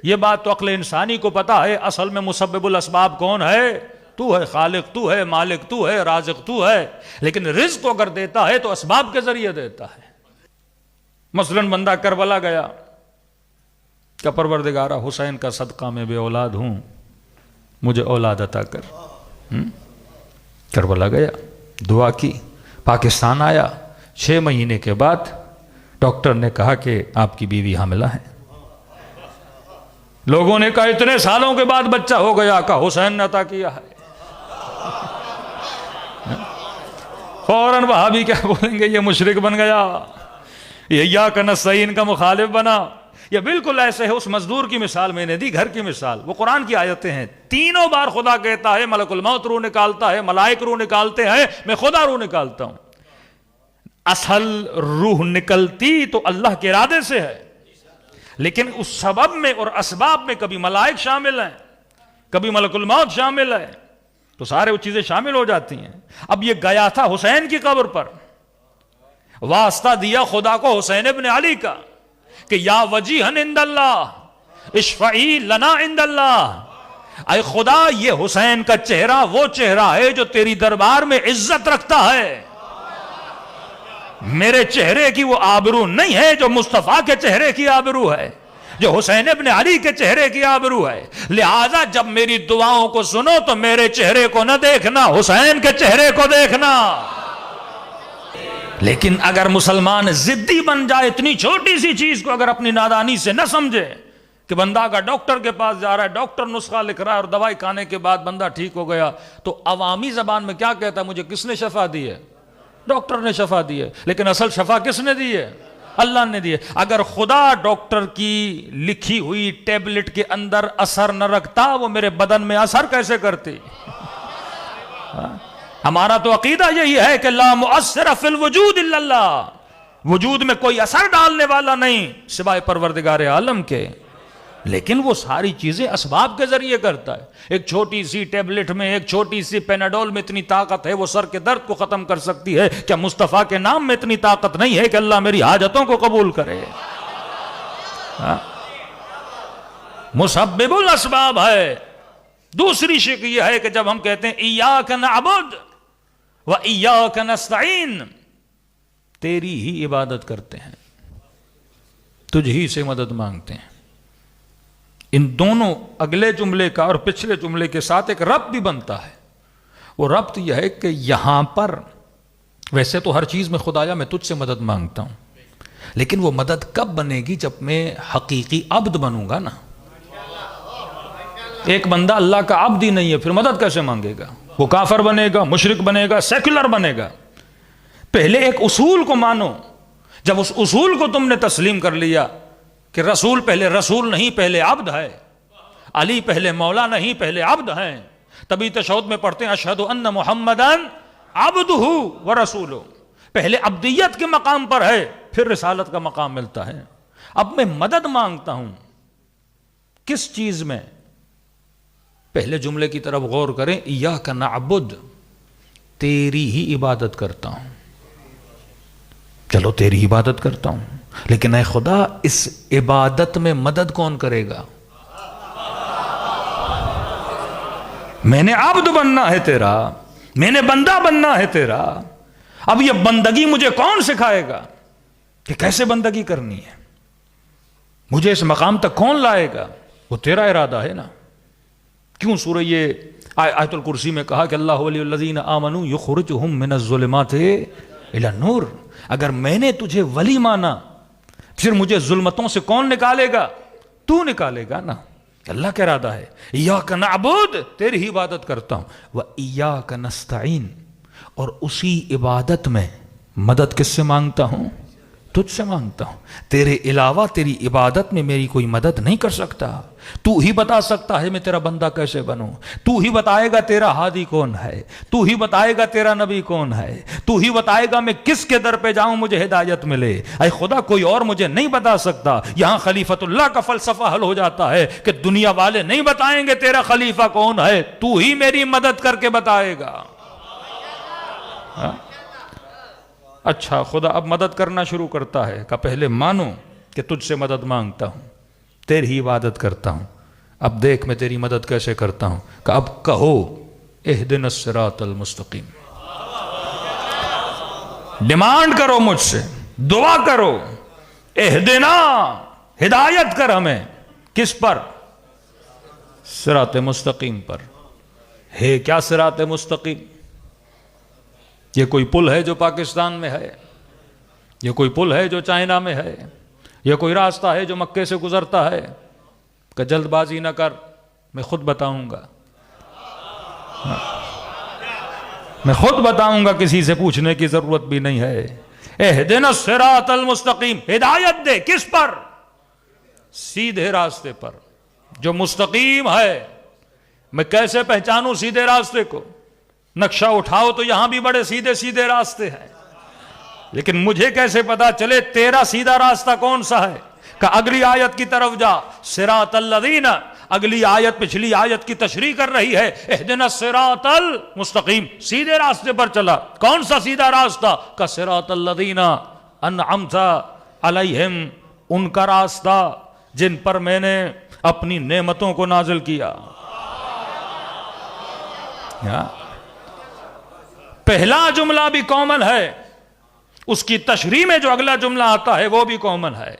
یہ بات تو عقل انسانی کو پتا ہے، اصل میں مسبب الاسباب کون ہے؟ تو ہے، خالق تو ہے، مالک تو ہے، رازق تو ہے، لیکن رزق کو اگر دیتا ہے تو اسباب کے ذریعے دیتا ہے۔ مثلا بندہ کربلا گیا کہ پروردگارا حسین کا صدقہ میں بے اولاد ہوں، مجھے اولاد عطا کر۔ کربلا گیا، دعا کی، پاکستان آیا، 6 مہینے کے بعد ڈاکٹر نے کہا کہ آپ کی بیوی حاملہ ہے۔ لوگوں نے کہا اتنے سالوں کے بعد بچہ ہو گیا، کہا حسین نے عطا کیا ہے۔ فوراً وہابی کیا بولیں گے؟ یہ مشرک بن گیا، یہ ایاک نستعین کا مخالف بنا۔ یہ بالکل ایسے ہے، اس مزدور کی مثال میں نے دی، گھر کی مثال، وہ قرآن کی آیتیں ہیں، تینوں بار خدا کہتا ہے ملک الموت روح نکالتا ہے، ملائک روح نکالتے ہیں، میں خدا روح نکالتا ہوں۔ اصل روح نکلتی تو اللہ کے ارادے سے ہے، لیکن اس سبب میں اور اسباب میں کبھی ملائک شامل ہیں، کبھی ملک الموت شامل ہے، تو سارے وہ چیزیں شامل ہو جاتی ہیں۔ اب یہ گیا تھا حسین کی قبر پر، واسطہ دیا خدا کو حسین ابن علی کا کہ یا وجیہن عند اللہ اشفعی لنا عند اللہ، اے خدا یہ حسین کا چہرہ وہ چہرہ ہے جو تیری دربار میں عزت رکھتا ہے، میرے چہرے کی وہ آبرو نہیں ہے جو مصطفیٰ کے چہرے کی آبرو ہے، جو حسین ابن علی کے چہرے کی آبرو ہے، لہذا جب میری دعاؤں کو سنو تو میرے چہرے کو نہ دیکھنا، حسین کے چہرے کو دیکھنا۔ لیکن اگر مسلمان ضدی بن جائے، اتنی چھوٹی سی چیز کو اگر اپنی نادانی سے نہ سمجھے کہ بندہ اگر ڈاکٹر کے پاس جا رہا ہے، ڈاکٹر نسخہ لکھ رہا ہے اور دوائی کھانے کے بعد بندہ ٹھیک ہو گیا، تو عوامی زبان میں کیا کہتا ہے؟ مجھے کس نے شفا دی ہے؟ ڈاکٹر نے شفا دی ہے، لیکن اصل شفا کس نے دی ہے؟ اللہ نے دی ہے۔ اگر خدا ڈاکٹر کی لکھی ہوئی ٹیبلٹ کے اندر اثر نہ رکھتا، وہ میرے بدن میں اثر کیسے کرتی؟ ہمارا تو عقیدہ یہی ہے کہ لا مؤثر فی الوجود الا اللہ، وجود میں کوئی اثر ڈالنے والا نہیں سوائے پروردگار عالم کے، لیکن وہ ساری چیزیں اسباب کے ذریعے کرتا ہے۔ ایک چھوٹی سی ٹیبلٹ میں، ایک چھوٹی سی پیناڈول میں اتنی طاقت ہے، وہ سر کے درد کو ختم کر سکتی ہے، کیا مصطفیٰ کے نام میں اتنی طاقت نہیں ہے کہ اللہ میری حاجتوں کو قبول کرے؟ مسبب الاسباب ہے۔ دوسری شک یہ ہے کہ جب ہم کہتے ہیں ایاک نعبد و ایاک نستعین، تیری ہی عبادت کرتے ہیں، تجھ ہی سے مدد مانگتے ہیں، ان دونوں اگلے جملے کا اور پچھلے جملے کے ساتھ ایک ربط بھی بنتا ہے۔ وہ ربط یہ ہے کہ یہاں پر ویسے تو ہر چیز میں خدایا میں تجھ سے مدد مانگتا ہوں، لیکن وہ مدد کب بنے گی؟ جب میں حقیقی عبد بنوں گا نا۔ ایک بندہ اللہ کا عبد ہی نہیں ہے، پھر مدد کیسے مانگے گا؟ وہ کافر بنے گا، مشرک بنے گا، سیکولر بنے گا۔ پہلے ایک اصول کو مانو، جب اس اصول کو تم نے تسلیم کر لیا کہ رسول پہلے رسول نہیں، پہلے عبد ہے، علی پہلے مولا نہیں، پہلے عبد ہیں، تبھی تشہد میں پڑھتے ہیں اشہد ان محمدن عبدہ ورسولہ، پہلے عبدیت کے مقام پر ہے، پھر رسالت کا مقام ملتا ہے۔ اب میں مدد مانگتا ہوں کس چیز میں؟ پہلے جملے کی طرف غور کریں، ایاک نعبد، تیری ہی عبادت کرتا ہوں. چلو تیری عبادت کرتا ہوں، لیکن اے خدا اس عبادت میں مدد کون کرے گا؟ میں نے عبد بننا ہے تیرا، میں نے بندہ بننا ہے تیرا. اب یہ بندگی مجھے کون سکھائے گا کہ کیسے بندگی کرنی ہے؟ مجھے اس مقام تک کون لائے گا؟ وہ تیرا ارادہ ہے نا. کیوں سورہ یہ آیت الکرسی میں کہا کہ اللہ ولی الذین آمنوا یخرجہم من الظلمات الی النور. اگر میں نے تجھے ولی مانا، پھر مجھے ظلمتوں سے کون نکالے گا؟ تو نکالے گا نا. اللہ کا ارادہ ہے ایاک نعبد، تیری ہی عبادت کرتا ہوں، و ایاک نستعین، اور اسی عبادت میں مدد کس سے مانگتا ہوں؟ تجھ سے مانگتا ہوں. تیرے علاوہ تیری عبادت میں میری کوئی مدد نہیں کر سکتا. تو ہی بتا سکتا ہے میں تیرا بندہ کیسے بنوں. تو ہی بتائے گا تیرا ہادی کون ہے، تو ہی بتائے گا تیرا نبی کون ہے، تو ہی بتائے گا میں کس کے در پہ جاؤں مجھے ہدایت ملے. اے خدا کوئی اور مجھے نہیں بتا سکتا. یہاں خلیفۃ اللہ کا فلسفہ حل ہو جاتا ہے کہ دنیا والے نہیں بتائیں گے تیرا خلیفہ کون ہے، تو ہی میری مدد کر کے بتائے گا. اچھا خدا اب مدد کرنا شروع کرتا ہے کہ پہلے مانو کہ تجھ سے مدد مانگتا ہوں، تیری ہی عبادت کرتا ہوں. اب دیکھ میں تیری مدد کیسے کرتا ہوں. کہ اب کہو اہدنا الصراط المستقیم. ڈیمانڈ کرو مجھ سے، دعا کرو، اہدنا، ہدایت کر ہمیں. کس پر؟ صراط مستقیم پر. ہے کیا صراط مستقیم؟ یہ کوئی پل ہے جو پاکستان میں ہے؟ یہ کوئی پل ہے جو چائنا میں ہے؟ یہ کوئی راستہ ہے جو مکے سے گزرتا ہے؟ کہ جلد بازی نہ کر، میں خود بتاؤں گا، میں خود بتاؤں گا، کسی سے پوچھنے کی ضرورت بھی نہیں ہے. اہدنا الصراط المستقیم، ہدایت دے کس پر؟ سیدھے راستے پر جو مستقیم ہے. میں کیسے پہچانوں سیدھے راستے کو؟ نقشہ اٹھاؤ تو یہاں بھی بڑے سیدھے سیدھے راستے ہیں، لیکن مجھے کیسے پتا چلے تیرا سیدھا راستہ کون سا ہے؟ کہ اگلی آیت کی طرف جا، صراط الذین. اگلی آیت پچھلی آیت کی تشریح کر رہی ہے اہدنا الصراط المستقیم، سیدھے راستے پر چلا. کون سا سیدھا راستہ؟ کہ صراط الذین انعمت علیہم، ان کا راستہ جن پر میں نے اپنی نعمتوں کو نازل کیا. پہلا جملہ بھی کامن ہے، اس کی تشریح میں جو اگلا جملہ آتا ہے وہ بھی کامن ہے.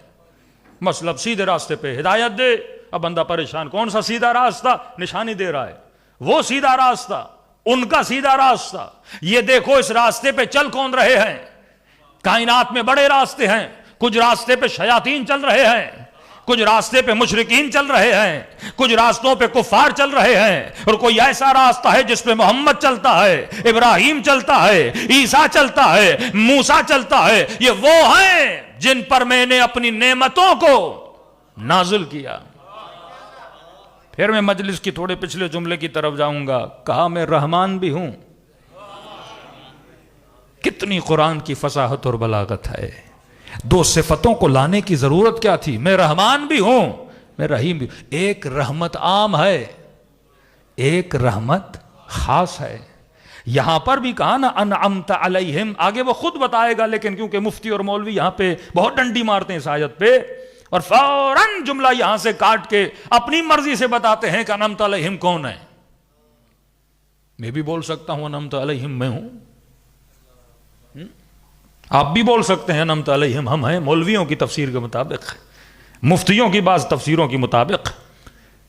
مطلب سیدھے راستے پہ ہدایت دے. اب بندہ پریشان، کون سا سیدھا راستہ؟ نشانی دے رہا ہے، وہ سیدھا راستہ، ان کا سیدھا راستہ. یہ دیکھو اس راستے پہ چل کون رہے ہیں؟ کائنات میں بڑے راستے ہیں، کچھ راستے پہ شیاطین چل رہے ہیں، کچھ راستے پہ مشرکین چل رہے ہیں، کچھ راستوں پہ کفار چل رہے ہیں، اور کوئی ایسا راستہ ہے جس پہ محمد چلتا ہے، ابراہیم چلتا ہے، عیسیٰ چلتا ہے، موسیٰ چلتا ہے. یہ وہ ہیں جن پر میں نے اپنی نعمتوں کو نازل کیا. پھر میں مجلس کی تھوڑے پچھلے جملے کی طرف جاؤں گا. کہا میں رحمان بھی ہوں. کتنی قرآن کی فصاحت اور بلاغت ہے. دو صفتوں کو لانے کی ضرورت کیا تھی؟ میں رحمان بھی ہوں، میں رحیم بھی ہوں. ایک رحمت عام ہے، ایک رحمت خاص ہے. یہاں پر بھی کہا نا انعمت علیہم، آگے وہ خود بتائے گا، لیکن کیونکہ مفتی اور مولوی یہاں پہ بہت ڈنڈی مارتے ہیں اس آیت پہ، اور فوراً جملہ یہاں سے کاٹ کے اپنی مرضی سے بتاتے ہیں کہ انعمت علیہم کون ہے. میں بھی بول سکتا ہوں انعمت علیہم میں ہوں، آپ بھی بول سکتے ہیں انعمت علیہم ہم ہیں. مولویوں کی تفسیر کے مطابق، مفتیوں کی بعض تفسیروں کی مطابق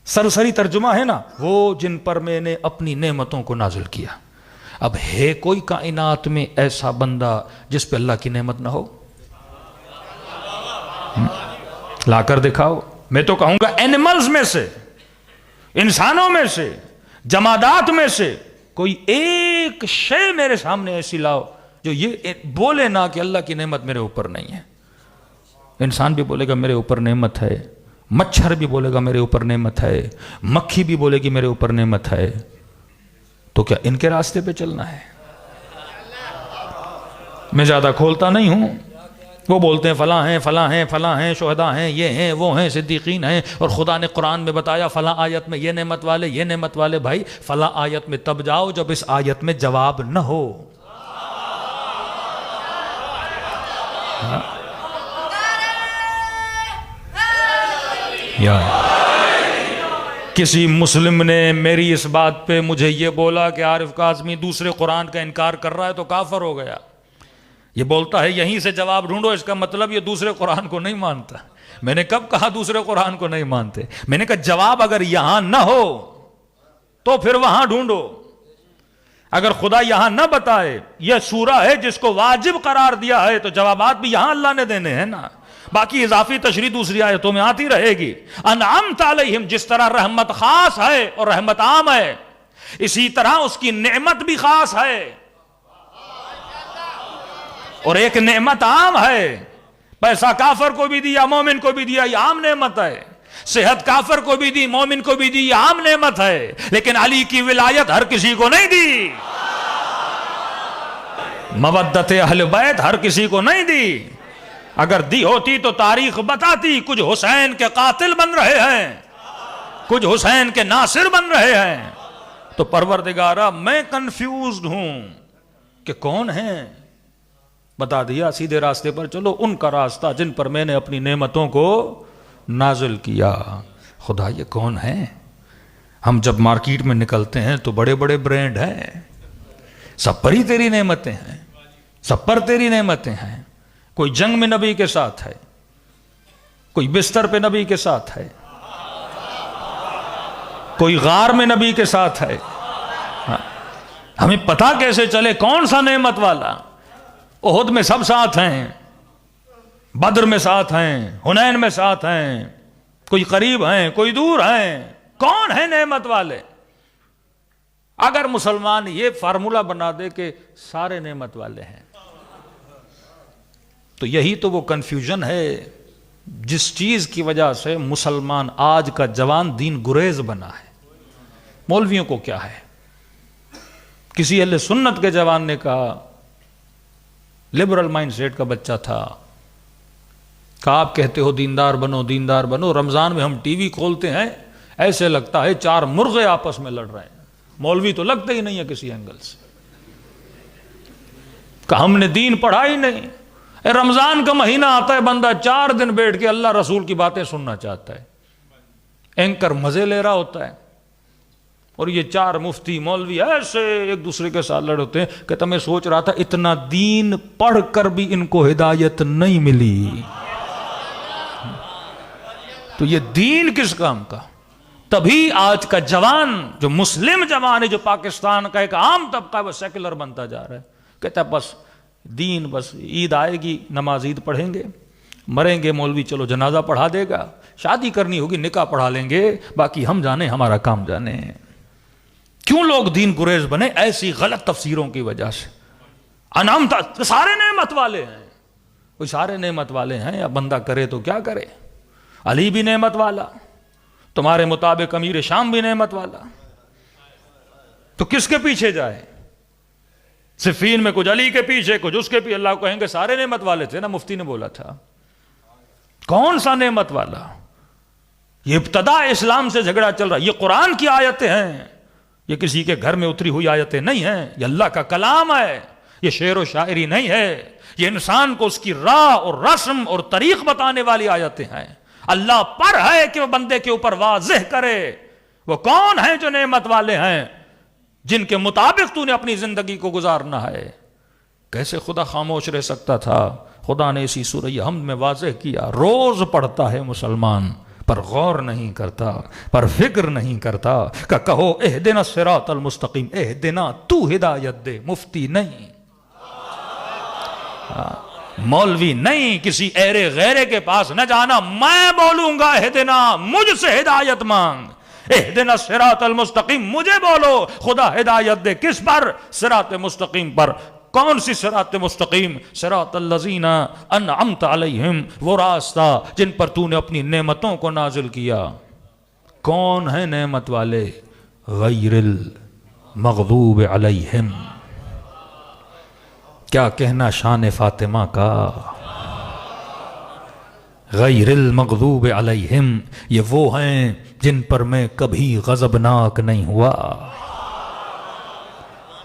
سرسری ترجمہ ہے نا، وہ جن پر میں نے اپنی نعمتوں کو نازل کیا. اب ہے کوئی کائنات میں ایسا بندہ جس پہ اللہ کی نعمت نہ ہو؟ لا کر دکھاؤ. میں تو کہوں گا اینیملز میں سے، انسانوں میں سے، جمادات میں سے کوئی ایک شے میرے سامنے ایسی لاؤ جو یہ بولے نا کہ اللہ کی نعمت میرے اوپر نہیں ہے. انسان بھی بولے گا میرے اوپر نعمت ہے، مچھر بھی بولے گا میرے اوپر نعمت ہے، مکھی بھی بولے گی میرے اوپر نعمت ہے. تو کیا ان کے راستے پہ چلنا ہے؟ میں زیادہ کھولتا نہیں ہوں، وہ بولتے ہیں فلاں ہیں فلاں ہیں فلاں ہیں، شہداء ہیں، یہ ہیں وہ ہیں، صدیقین ہیں، اور خدا نے قرآن میں بتایا فلاں آیت میں یہ نعمت والے یہ نعمت والے۔ بھائی فلاں آیت میں تب جاؤ جب اس آیت میں جواب نہ ہو۔ کسی مسلم نے میری اس بات پہ مجھے یہ بولا کہ عارف کاظمی دوسرے قرآن کا انکار کر رہا ہے تو کافر ہو گیا۔ یہ بولتا ہے یہیں سے جواب ڈھونڈو، اس کا مطلب یہ دوسرے قرآن کو نہیں مانتا۔ میں نے کب کہا دوسرے قرآن کو نہیں مانتے؟ میں نے کہا جواب اگر یہاں نہ ہو تو پھر وہاں ڈھونڈو۔ اگر خدا یہاں نہ بتائے، یہ سورہ ہے جس کو واجب قرار دیا ہے، تو جوابات بھی یہاں اللہ نے دینے ہیں نا۔ باقی اضافی تشریح دوسری آیتوں میں آتی رہے گی۔ انعمت علیہم، جس طرح رحمت خاص ہے اور رحمت عام ہے، اسی طرح اس کی نعمت بھی خاص ہے اور ایک نعمت عام ہے۔ پیسہ کافر کو بھی دیا مومن کو بھی دیا، یہ عام نعمت ہے۔ صحت کافر کو بھی دی مومن کو بھی دی، یہ عام نعمت ہے۔ لیکن علی کی ولایت ہر کسی کو نہیں دی، مودت اہل بیت ہر کسی کو نہیں دی۔ اگر دی ہوتی تو تاریخ بتاتی کچھ حسین کے قاتل بن رہے ہیں، کچھ حسین کے ناصر بن رہے ہیں۔ تو پروردگارہ میں کنفیوزڈ ہوں کہ کون ہیں؟ بتا دیا سیدھے راستے پر چلو، ان کا راستہ جن پر میں نے اپنی نعمتوں کو نازل کیا۔ خدا یہ کون ہیں؟ ہم جب مارکیٹ میں نکلتے ہیں تو بڑے بڑے برانڈ ہیں، سب پر ہی تیری نعمتیں ہیں، سب پر تیری نعمتیں ہیں۔ کوئی جنگ میں نبی کے ساتھ ہے، کوئی بستر پہ نبی کے ساتھ ہے، کوئی غار میں نبی کے ساتھ ہے۔ ہمیں پتہ کیسے چلے کون سا نعمت والا؟ احد میں سب ساتھ ہیں، بدر میں ساتھ ہیں، حنین میں ساتھ ہیں، کوئی قریب ہیں کوئی دور ہیں۔ کون ہیں نعمت والے؟ اگر مسلمان یہ فارمولہ بنا دے کہ سارے نعمت والے ہیں، تو یہی تو وہ کنفیوژن ہے جس چیز کی وجہ سے مسلمان آج کا جوان دین گریز بنا ہے۔ مولویوں کو کیا ہے؟ کسی اہل سنت کے جوان نے کہا، لبرل مائنڈ سیٹ کا بچہ تھا، کہا آپ کہتے ہو دیندار بنو دیندار بنو، رمضان میں ہم ٹی وی کھولتے ہیں ایسے لگتا ہے چار مرغے آپس میں لڑ رہے ہیں، مولوی تو لگتے ہی نہیں ہے کسی اینگل سے۔ کہ ہم نے دین پڑھا ہی نہیں۔ رمضان کا مہینہ آتا ہے، بندہ 4 دن بیٹھ کے اللہ رسول کی باتیں سننا چاہتا ہے، اینکر مزے لے رہا ہوتا ہے، اور یہ 4 مفتی مولوی ایسے ایک دوسرے کے ساتھ لڑتے ہیں کہ میں سوچ رہا تھا اتنا دین پڑھ کر بھی ان کو ہدایت نہیں ملی، تو یہ دین کس کام کا؟ تبھی آج کا جوان جو مسلم جوان ہے، جو پاکستان کا ایک عام طبقہ ہے، وہ سیکولر بنتا جا رہا ہے۔ کہتا ہے بس دین، بس عید آئے گی نماز عید پڑھیں گے، مریں گے مولوی چلو جنازہ پڑھا دے گا، شادی کرنی ہوگی نکاح پڑھا لیں گے، باقی ہم جانے ہمارا کام جانے۔ کیوں لوگ دین گریز بنے؟ ایسی غلط تفسیروں کی وجہ سے۔ انعام سارے نعمت والے ہیں، کوئی سارے نعمت والے ہیں، اب بندہ کرے تو کیا کرے؟ علی بھی نعمت والا، تمہارے مطابق امیر شام بھی نعمت والا، تو کس کے پیچھے جائے؟ صفین میں کچھ علی کے پیچھے کچھ اس کے پیچھے، اللہ کو کہیں گے سارے نعمت والے تھے نا، مفتی نے بولا تھا۔ کون سا نعمت والا؟ یہ ابتدا اسلام سے جھگڑا چل رہا ہے۔ یہ قرآن کی آیتیں ہیں، یہ کسی کے گھر میں اتری ہوئی آیتیں نہیں ہیں، یہ اللہ کا کلام ہے، یہ شعر و شاعری نہیں ہے، یہ انسان کو اس کی راہ اور رسم اور طریق بتانے والی آیتیں ہیں۔ اللہ پر ہے کہ وہ بندے کے اوپر واضح کرے وہ کون ہیں جو نعمت والے ہیں، جن کے مطابق تو نے اپنی زندگی کو گزارنا ہے۔ کیسے خدا خاموش رہ سکتا تھا؟ خدا نے اسی سورہ حمد میں واضح کیا۔ روز پڑھتا ہے مسلمان، پر غور نہیں کرتا، پر فکر نہیں کرتا کہ کہو اہدنا الصراط المستقیم، اہدنا تو ہدایت دے، مفتی نہیں، مولوی نہیں، کسی ایرے غیرے کے پاس نہ جانا، میں بولوں گا اہدنا، مجھ سے ہدایت مانگ، اہدنا الصراط المستقیم مجھے بولو، خدا ہدایت دے کس پر؟ صراط مستقیم پر۔ کون سی صراط مستقیم؟ صراط الذین انعمت علیہم، وہ راستہ جن پر تو نے اپنی نعمتوں کو نازل کیا۔ کون ہیں نعمت والے؟ غیر المغضوب علیہم۔ کیا کہنا شان فاطمہ کا، غیر المغضوب علیہم، یہ وہ ہیں جن پر میں کبھی غضبناک نہیں ہوا۔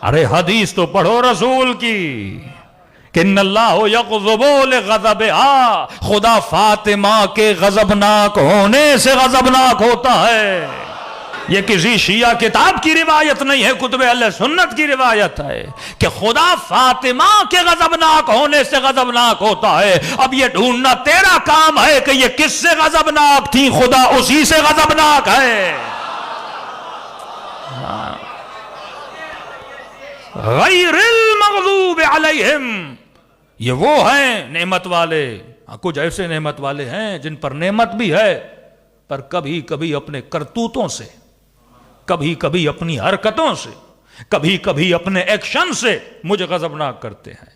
ارے حدیث تو پڑھو رسول کی کہ ان اللہ یغضب لغضبہا، خدا فاطمہ کے غضبناک ہونے سے غضبناک ہوتا ہے۔ یہ کسی شیعہ کتاب کی روایت نہیں ہے، کتب اہل سنت کی روایت ہے کہ خدا فاطمہ کے غضبناک ہونے سے غضبناک ہوتا ہے۔ اب یہ ڈھونڈنا تیرا کام ہے کہ یہ کس سے غضبناک تھی، خدا اسی سے غضبناک ہے۔ غیر المغضوب علیہم، یہ وہ ہیں نعمت والے، کچھ ایسے نعمت والے ہیں جن پر نعمت بھی ہے پر کبھی کبھی اپنے کرتوتوں سے، کبھی کبھی اپنی حرکتوں سے، کبھی کبھی اپنے ایکشن سے مجھے غضبناک کرتے ہیں۔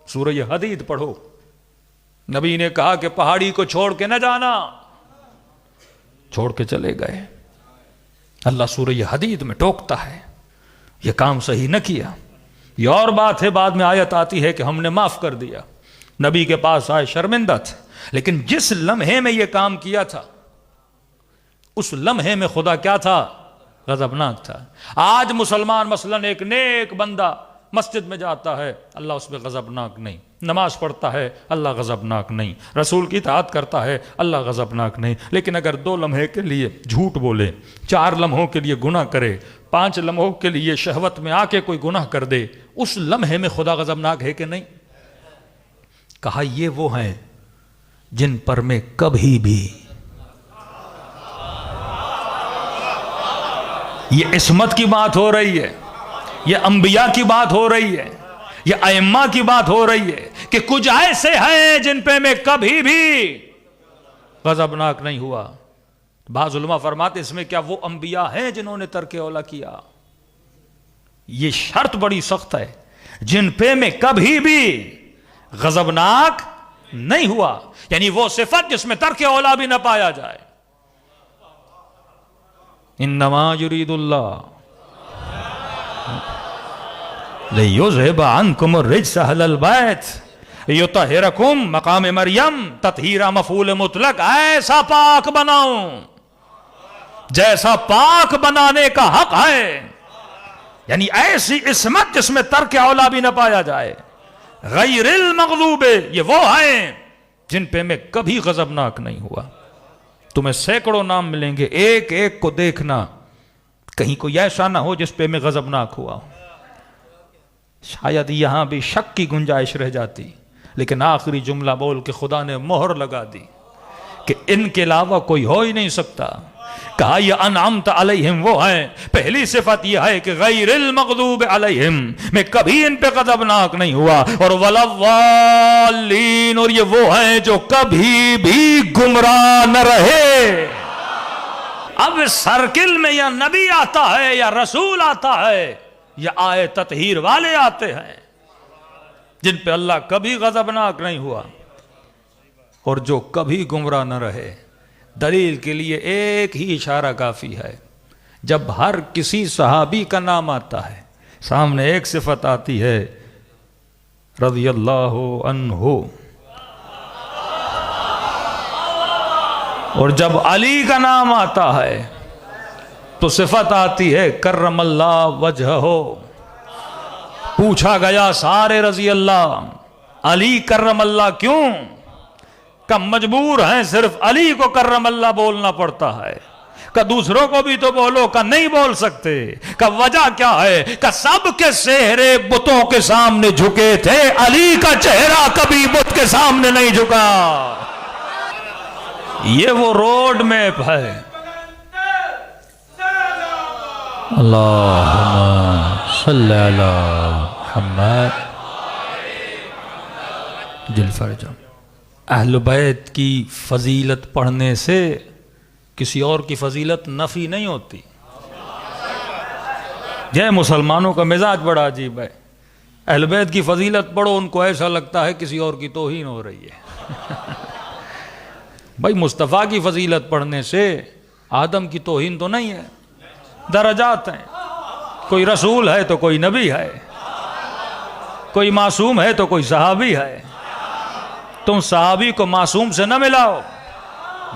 سورہ حدید پڑھو، نبی نے کہا کہ پہاڑی کو چھوڑ کے نہ جانا، چھوڑ کے چلے گئے۔ اللہ سورہ حدید میں ٹوکتا ہے یہ کام صحیح نہ کیا۔ یہ اور بات ہے، بعد میں آیت آتی ہے کہ ہم نے معاف کر دیا۔ نبی کے پاس آئے شرمندہ تھے، لیکن جس لمحے میں یہ کام کیا تھا اس لمحے میں خدا کیا تھا؟ غضبناک تھا۔ آج مسلمان مثلا ایک نیک بندہ مسجد میں جاتا ہے، اللہ اس پہ غضبناک نہیں، نماز پڑھتا ہے اللہ غضبناک نہیں، رسول کی اطاعت کرتا ہے اللہ غضبناک نہیں، لیکن اگر 2 لمحے کے لیے جھوٹ بولے، 4 لمحوں کے لیے گناہ کرے، 5 لمحوں کے لیے شہوت میں آ کے کوئی گناہ کر دے، اس لمحے میں خدا غضبناک ہے کہ نہیں؟ کہا یہ وہ ہیں جن پر میں کبھی بھی، یہ عصمت کی بات ہو رہی ہے، یہ انبیاء کی بات ہو رہی ہے، یہ ائمہ کی بات ہو رہی ہے کہ کچھ ایسے ہیں جن پہ میں کبھی بھی غضبناک نہیں ہوا۔ بعض علماء فرماتے اس میں کیا وہ انبیاء ہیں جنہوں نے ترک اولا کیا؟ یہ شرط بڑی سخت ہے، جن پہ میں کبھی بھی غضبناک نہیں ہوا، یعنی وہ صفت جس میں ترک اولا بھی نہ پایا جائے۔ انما یرید اللہ لیذھب عنکم الرجس اہل البیت یطہرکم، مقام مریم تطہیرہ مفعول مطلق، ایسا پاک بناؤں جیسا پاک بنانے کا حق ہے، یعنی ایسی عصمت جس میں ترک اولا بھی نہ پایا جائے۔ غیر المغضوب، یہ وہ ہیں جن پہ میں کبھی غضبناک نہیں ہوا۔ تمہیں سینکڑوں نام ملیں گے، ایک ایک کو دیکھنا کہیں کوئی ایسا نہ ہو جس پہ میں غضبناک ہوا ہوں۔ شاید یہاں بھی شک کی گنجائش رہ جاتی، لیکن آخری جملہ بول کے خدا نے مہر لگا دی کہ ان کے علاوہ کوئی ہو ہی نہیں سکتا۔ کہا یہ انعمت علیہم وہ ہیں، پہلی صفت یہ ہے کہ غیر المغضوب علیہم، میں کبھی ان پہ غضبناک نہیں ہوا، اور وَلَضَّالِّينَ، اور یہ وہ ہیں جو کبھی بھی گمراہ نہ رہے۔ اب سرکل میں یا نبی آتا ہے یا رسول آتا ہے یا آئے تطہیر والے آتے ہیں جن پہ اللہ کبھی غضبناک نہیں ہوا اور جو کبھی گمراہ نہ رہے۔ دلیل کے لیے ایک ہی اشارہ کافی ہے، جب ہر کسی صحابی کا نام آتا ہے سامنے ایک صفت آتی ہے رضی اللہ عنہ، اور جب علی کا نام آتا ہے تو صفت آتی ہے کرم اللہ وجہہ۔ پوچھا گیا سارے رضی اللہ، علی کرم اللہ کیوں؟ کہ مجبور ہیں صرف علی کو کرم اللہ بولنا پڑتا ہے، کہ دوسروں کو بھی تو بولو، کہ نہیں بول سکتے۔ کہ وجہ کیا ہے؟ کہ سب کے چہرے بتوں کے سامنے جھکے تھے، علی کا چہرہ کبھی بت کے سامنے نہیں جھکا۔ یہ وہ روڈ میپ ہے۔ اللہم صلی علی محمد جل فرجم۔ اہل بیت کی فضیلت پڑھنے سے کسی اور کی فضیلت نفی نہیں ہوتی۔ یہ مسلمانوں کا مزاج بڑا عجیب ہے، اہل بیت کی فضیلت پڑھو ان کو ایسا لگتا ہے کسی اور کی توہین ہو رہی ہے۔ بھائی مصطفیٰ کی فضیلت پڑھنے سے آدم کی توہین تو نہیں ہے، درجات ہیں، کوئی رسول ہے تو کوئی نبی ہے، کوئی معصوم ہے تو کوئی صحابی ہے۔ تم صحابی کو معصوم سے نہ ملاؤ،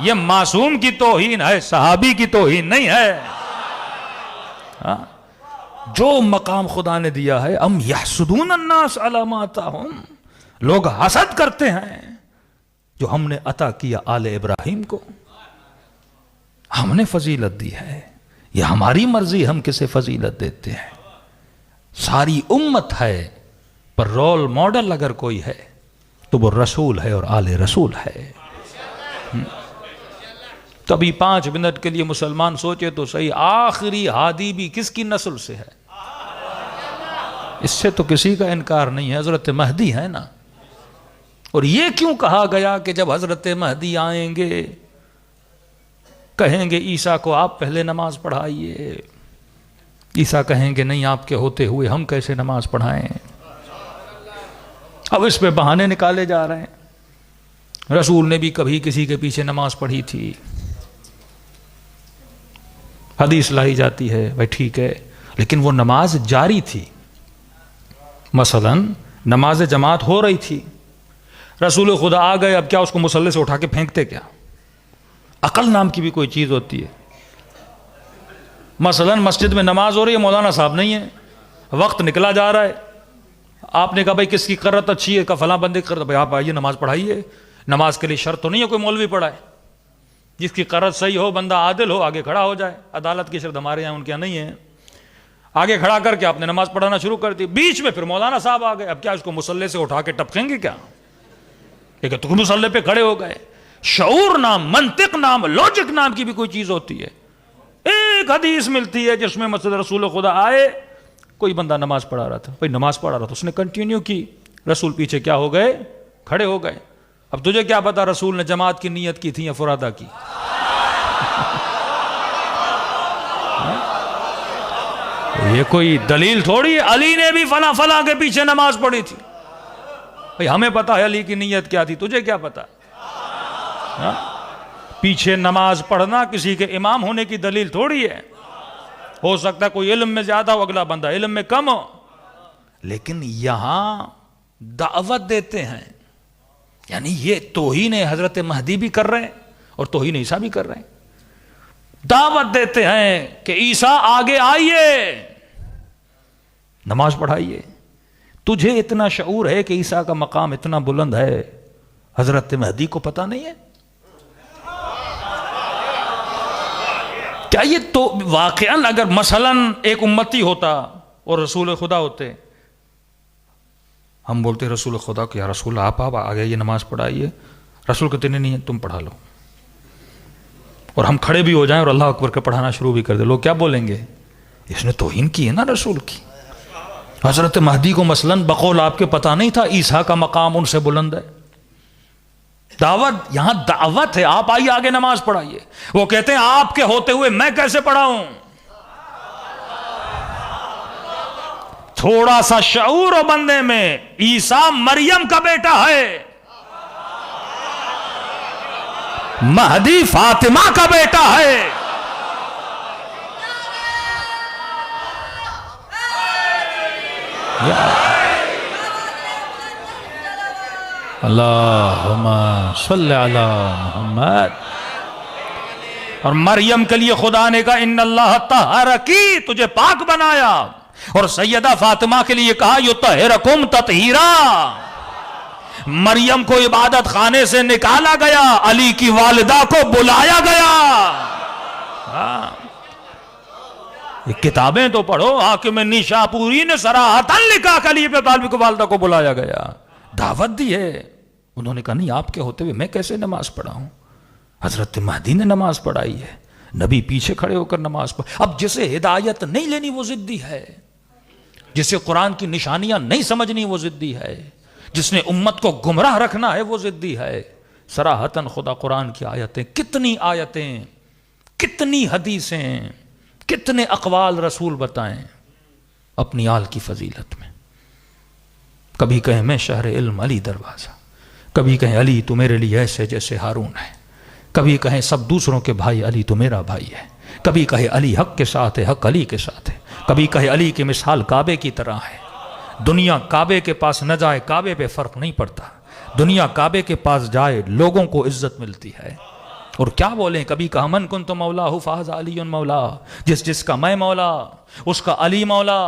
یہ معصوم کی توہین ہے، صحابی کی توہین نہیں ہے۔ جو مقام خدا نے دیا ہے، ام یحسدون الناس علی ما آتاہم، لوگ حسد کرتے ہیں جو ہم نے عطا کیا آل ابراہیم کو، ہم نے فضیلت دی ہے، یہ ہماری مرضی ہم کسے فضیلت دیتے ہیں۔ ساری امت ہے، پر رول ماڈل اگر کوئی ہے تو وہ رسول ہے اور آل رسول ہے۔ تبھی 5 منٹ کے لیے مسلمان سوچے تو صحیح، آخری ہادی بھی کس کی نسل سے ہے؟ اس سے تو کسی کا انکار نہیں ہے، حضرت مہدی ہے نا۔ اور یہ کیوں کہا گیا کہ جب حضرت مہدی آئیں گے کہیں گے عیسیٰ کو آپ پہلے نماز پڑھائیے، عیسیٰ کہیں گے نہیں آپ کے ہوتے ہوئے ہم کیسے نماز پڑھائیں؟ اب اس پہ بہانے نکالے جا رہے ہیں۔ رسول نے بھی کبھی کسی کے پیچھے نماز پڑھی تھی، حدیث لائی جاتی ہے، بھائی ٹھیک ہے، لیکن وہ نماز جاری تھی۔ مثلا نماز جماعت ہو رہی تھی، رسول خدا آ گئے، اب کیا اس کو مصلی سے اٹھا کے پھینکتے کیا؟ عقل نام کی بھی کوئی چیز ہوتی ہے۔ مثلا مسجد میں نماز ہو رہی ہے، مولانا صاحب نہیں ہے، وقت نکلا جا رہا ہے، آپ نے کہا بھائی کس کی قرت اچھی ہے، کہ فلاں بندے کی قرت، بھائی آپ آئیے نماز پڑھائیے۔ نماز کے لیے شرط تو نہیں ہے کوئی مولوی پڑھائے، جس کی قرت صحیح ہو، بندہ عادل ہو، آگے کھڑا ہو جائے۔ عدالت کی شرط ہمارے یہاں، ان کے یہاں نہیں ہے۔ آگے کھڑا کر کے آپ نے نماز پڑھانا شروع کر دی، بیچ میں پھر مولانا صاحب آ گئے، اب کیا اس کو مصلی سے اٹھا کے ٹپکیں گے کیا؟ کہ تم مصلی پہ کھڑے ہو گئے۔ شعور نام، منطق نام، لوجک نام کی بھی کوئی چیز ہوتی ہے۔ ایک حدیث ملتی ہے جس میں مسجد رسول خدا آئے، کوئی بندہ نماز پڑھا رہا تھا، بھائی نماز پڑھا رہا تھا، اس نے کنٹینیو کی، رسول پیچھے کیا ہو گئے؟ کھڑے ہو گئے۔ اب تجھے کیا پتا رسول نے جماعت کی نیت کی تھی یا فرادہ کی؟ یہ کوئی دلیل تھوڑی ہے، علی نے بھی فلاں فلاں کے پیچھے نماز پڑھی تھی، بھئی ہمیں پتا ہے علی کی نیت کیا تھی، تجھے کیا پتا؟ پیچھے نماز پڑھنا کسی کے امام ہونے کی دلیل تھوڑی ہے۔ ہو سکتا ہے کوئی علم میں زیادہ ہو، اگلا بندہ علم میں کم ہو، لیکن یہاں دعوت دیتے ہیں، یعنی یہ توہین حضرت مہدی بھی کر رہے ہیں اور توہین عیسیٰ بھی کر رہے ہیں۔ دعوت دیتے ہیں کہ عیسیٰ آگے آئیے، نماز پڑھائیے۔ تجھے اتنا شعور ہے کہ عیسیٰ کا مقام اتنا بلند ہے، حضرت مہدی کو پتہ نہیں ہے؟ کیا یہ تو واقعاً اگر مثلاً ایک امتی ہوتا اور رسول خدا ہوتے، ہم بولتے رسول خدا کہ یا رسول آپ آگے یہ نماز پڑھائیے، رسول کہتے نہیں ہے تم پڑھا لو، اور ہم کھڑے بھی ہو جائیں اور اللہ اکبر کے پڑھانا شروع بھی کر دیں، لوگ کیا بولیں گے؟ اس نے توہین کی ہے نا رسول کی۔ حضرت مہدی کو مثلاً بقول آپ کے پتہ نہیں تھا عیسیٰ کا مقام ان سے بلند ہے۔ دعوت، یہاں دعوت ہے، آپ آئیے آگے نماز پڑھائیے۔ وہ کہتے ہیں آپ کے ہوتے ہوئے میں کیسے پڑھاؤں؟ تھوڑا سا شعور ہو بندے میں، عیسیٰ مریم کا بیٹا ہے، مہدی فاطمہ کا بیٹا ہے۔ اللہم صلی علی محمد۔ اور مریم کے لیے خدا نے کہا ان اللہ طہرکی، تجھے پاک بنایا، اور سیدہ فاطمہ کے لیے کہا یطہرکم تطہیرا۔ مریم کو عبادت خانے سے نکالا گیا، علی کی والدہ کو بلایا گیا۔ یہ کتابیں تو پڑھو، حاکم نیشاپوری نے صراحتاً لکھا کہ علی ابن طالب کی والدہ کو بلایا گیا، دعوت دی ہے۔ انہوں نے کہا نہیں آپ کے ہوتے ہوئے میں کیسے نماز پڑھاؤں؟ حضرت مہدی نے نماز پڑھائی ہے، نبی پیچھے کھڑے ہو کر نماز پڑھ۔ اب جسے ہدایت نہیں لینی وہ ضدی ہے، جسے قرآن کی نشانیاں نہیں سمجھنی وہ ضدی ہے، جس نے امت کو گمراہ رکھنا ہے وہ ضدی ہے۔ صراحتاً خدا قرآن کی آیتیں، کتنی کتنی حدیثیں، کتنے اقوال رسول بتائیں اپنی آل کی فضیلت میں۔ کبھی کہیں میں شہر علم علی دروازہ، کبھی کہیں علی تو میرے لیے ایسے جیسے ہارون ہے، کبھی کہیں سب دوسروں کے بھائی علی تو میرا بھائی ہے، کبھی کہے علی حق کے ساتھ ہے، حق علی کے ساتھ ہے، کبھی کہے علی کی مثال کعبے کی طرح ہے، دنیا کعبے کے پاس نہ جائے، کعبے پہ فرق نہیں پڑتا، دنیا کعبے کے پاس جائے لوگوں کو عزت ملتی ہے. اور کیا بولیں, کبھی کہا من کنت مولا فاز علی مولا, جس کا میں مولا اس کا علی مولا.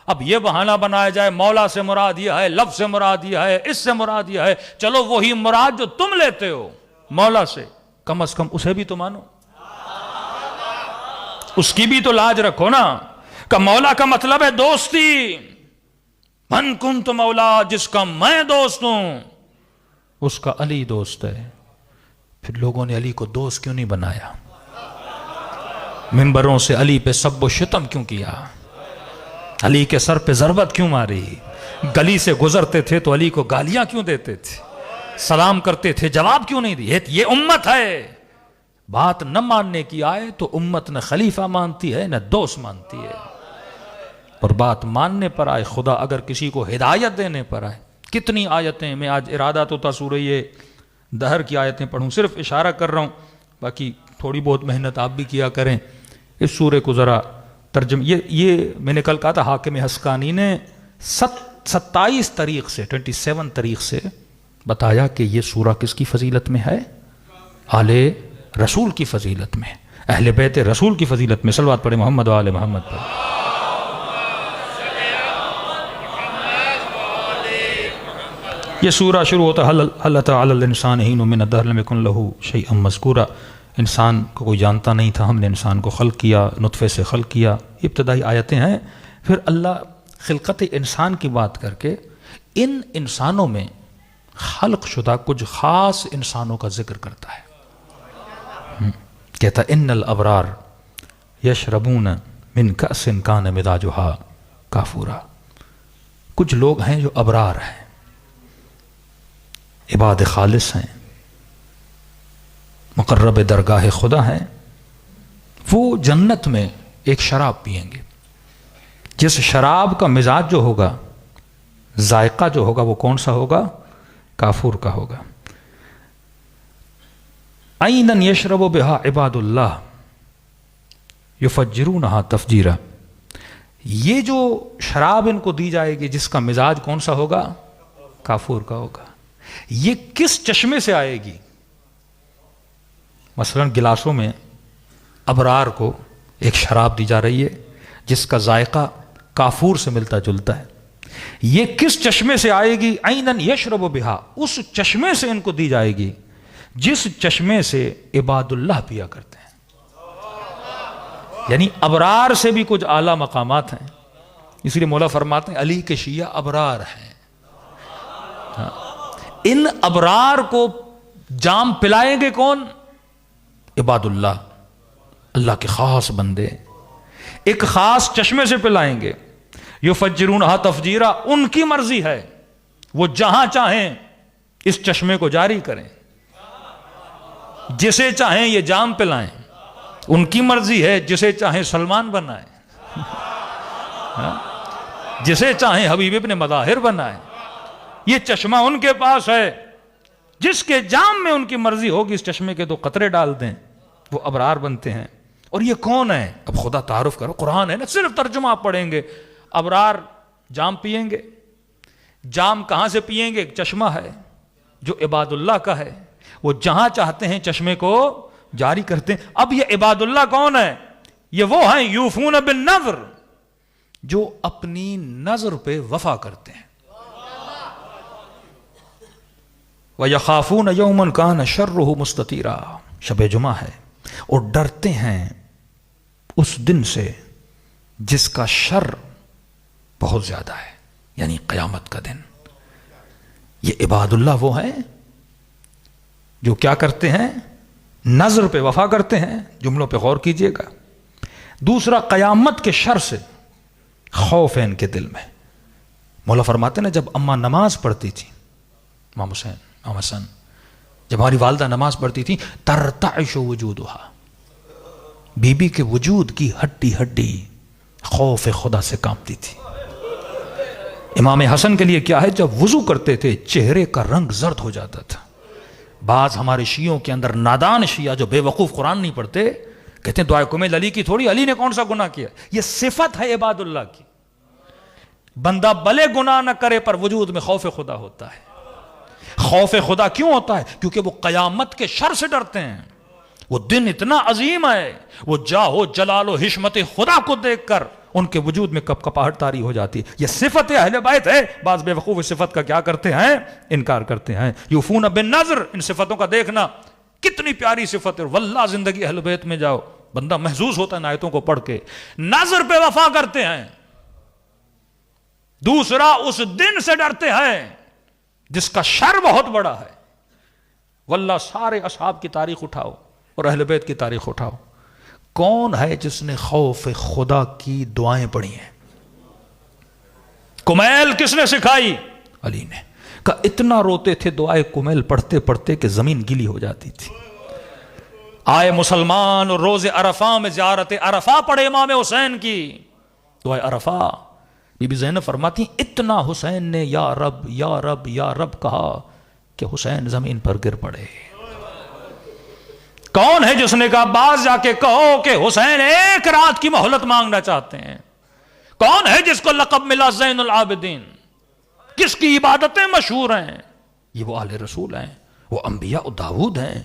اب یہ بہانہ بنایا جائے مولا سے مراد یہ ہے, لفظ سے مراد یہ ہے, اس سے مراد یہ ہے. چلو وہی مراد جو تم لیتے ہو مولا سے, کم از کم اسے بھی تو مانو, اس کی بھی تو لاج رکھو نا. کہ مولا کا مطلب ہے دوستی. من کنت مولا, جس کا میں دوست ہوں اس کا علی دوست ہے. پھر لوگوں نے علی کو دوست کیوں نہیں بنایا؟ منبروں سے علی پہ سب و شتم کیوں کیا؟ علی کے سر پہ ضربت کیوں ماری؟ گلی سے گزرتے تھے تو علی کو گالیاں کیوں دیتے تھے؟ سلام کرتے تھے جواب کیوں نہیں دیے؟ یہ امت ہے. بات نہ ماننے کی آئے تو امت نہ خلیفہ مانتی ہے نہ دوست مانتی ہے, اور بات ماننے پر آئے, خدا اگر کسی کو ہدایت دینے پر آئے. کتنی آیتیں, میں آج ارادہ تو تھا سورہ یہ دہر کی آیتیں پڑھوں, صرف اشارہ کر رہا ہوں, باقی تھوڑی بہت محنت آپ بھی کیا کریں. اس سورہ کو ذرا ترجمہ, یہ میں نے کل کہا تھا حاکم حسقانی نے 27 طریق سے 27 طریق سے بتایا کہ یہ سورہ کس کی فضیلت میں ہے؟ آل رسول کی فضیلت میں, اہل بیت رسول کی فضیلت میں. صلوات پڑھیں محمد و آل محمد پر. یہ سورہ شروع ہوتا ہے حل اتى علی الانسان حین من الدہر لم یکن لہ شیئا مذکورا. انسان کو کوئی جانتا نہیں تھا, ہم نے انسان کو خلق کیا, نطفے سے خلق کیا. ابتدائی آیتیں ہیں. پھر اللہ خلقت انسان کی بات کر کے ان انسانوں میں خلق شدہ کچھ خاص انسانوں کا ذکر کرتا ہے. کہتا ان الابرار یشربون من کأس کان مزاجها کافورا. کچھ لوگ ہیں جو ابرار ہیں, عباد خالص ہیں, مقرب درگاہ خدا ہیں. وہ جنت میں ایک شراب پئیں گے, جس شراب کا مزاج جو ہوگا, ذائقہ جو ہوگا, وہ کون سا ہوگا؟ کافور کا ہوگا. عیناً یشرب بہا عباد اللہ یفجرونہا تفجیرا. یہ جو شراب ان کو دی جائے گی جس کا مزاج کون سا ہوگا؟ کافور کا ہوگا. یہ کس چشمے سے آئے گی؟ مثلا گلاسوں میں ابرار کو ایک شراب دی جا رہی ہے جس کا ذائقہ کافور سے ملتا جلتا ہے. یہ کس چشمے سے آئے گی؟ عیناً یشرب بہا, اس چشمے سے ان کو دی جائے گی جس چشمے سے عباد اللہ پیا کرتے ہیں. یعنی ابرار سے بھی کچھ اعلیٰ مقامات ہیں. اس لیے مولا فرماتے ہیں علی کے شیعہ ابرار ہیں. ان ابرار کو جام پلائیں گے کون؟ عباد اللہ, اللہ کے خاص بندے, ایک خاص چشمے سے پلائیں گے. یفجرونہا تفجیرا, ان کی مرضی ہے, وہ جہاں چاہیں اس چشمے کو جاری کریں, جسے چاہیں یہ جام پلائیں. ان کی مرضی ہے, جسے چاہیں سلمان بنائیں, جسے چاہیں حبیب ابن مظاہر بنائیں. یہ چشمہ ان کے پاس ہے, جس کے جام میں ان کی مرضی ہوگی اس چشمے کے دو قطرے ڈال دیں, وہ ابرار بنتے ہیں. اور یہ کون ہے؟ اب خدا تعارف کرو, قرآن ہے نا, صرف ترجمہ آپ پڑھیں گے. ابرار جام پئیں گے. جام کہاں سے پئیں گے؟ ایک چشمہ ہے جو عباد اللہ کا ہے, وہ جہاں چاہتے ہیں چشمے کو جاری کرتے ہیں. اب یہ عباد اللہ کون ہے؟ یہ وہ ہیں یوفون بالنذر, جو اپنی نظر پہ وفا کرتے ہیں. وَيَخَافُونَ يَوْمًا كَانَ شَرُّهُ مُسْتَطِيرًا. شب جمعہ ہے اور ڈرتے ہیں اس دن سے جس کا شر بہت زیادہ ہے, یعنی قیامت کا دن. یہ عباد اللہ وہ ہیں جو کیا کرتے ہیں؟ نظر پہ وفا کرتے ہیں. جملوں پہ غور کیجئے گا. دوسرا, قیامت کے شر سے خوف ہے ان کے دل میں. مولا فرماتے ہیں جب اماں نماز پڑھتی تھی, امام حسین, امام حسن, جب ہماری والدہ نماز پڑھتی تھی, ترتعش وجودہا, بی بی کے وجود کی ہڈی ہڈی خوف خدا سے کانپتی تھی. امام حسن کے لیے کیا ہے, جب وضو کرتے تھے چہرے کا رنگ زرد ہو جاتا تھا. بعض ہمارے شیعوں کے اندر نادان شیعہ جو بے وقوف قرآن نہیں پڑھتے کہتے ہیں دعائے کمیل علی کی تھوڑی, علی نے کون سا گناہ کیا؟ یہ صفت ہے عباد اللہ کی. بندہ بلے گناہ نہ کرے پر وجود میں خوف خدا ہوتا ہے. خوف خدا کیوں ہوتا ہے؟ کیونکہ وہ قیامت کے شر سے ڈرتے ہیں. وہ دن اتنا عظیم ہے، وہ جاہ و جلال و حشمت خدا کو دیکھ کر ان کے وجود میں کپ کپاہٹ طاری ہو جاتی. یہ صفت اہل بیت ہے. بعض بے وقوف اس صفت کا کیا کرتے ہیں؟ انکار کرتے ہیں. یوفون بالنذر، ان صفتوں کا دیکھنا کتنی پیاری صفت ہے. واللہ زندگی اہل بیت میں جاؤ، بندہ محظوظ ہوتا ہے ان آیتوں کو پڑھ کے. نظر پہ وفا کرتے ہیں. دوسرا، اس دن سے ڈرتے ہیں جس کا شر بہت بڑا ہے. واللہ سارے اصحاب کی تاریخ اٹھاؤ اور اہل بیت کی تاریخ اٹھاؤ، کون ہے جس نے خوف خدا کی دعائیں پڑھی ہیں؟ کمیل کس نے سکھائی؟ علی نے. کہ اتنا روتے تھے دعائے کمیل پڑھتے پڑھتے کہ زمین گیلی ہو جاتی تھی. آئے مسلمان اور روز عرفہ میں زیارت عرفہ پڑھے امام حسین کی دعائے عرفہ. بی بی زینب فرماتی اتنا حسین نے یا رب یا رب یا رب کہا کہ حسین زمین پر گر پڑے. کون ہے جس نے کہا باز جا کے کہو کہ حسین ایک رات کی مہلت مانگنا چاہتے ہیں؟ کون ہے جس کو لقب ملا زین العابدین؟ کس کی عبادتیں مشہور ہیں؟ یہ وہ آل رسول ہیں، وہ انبیاء داؤد ہیں،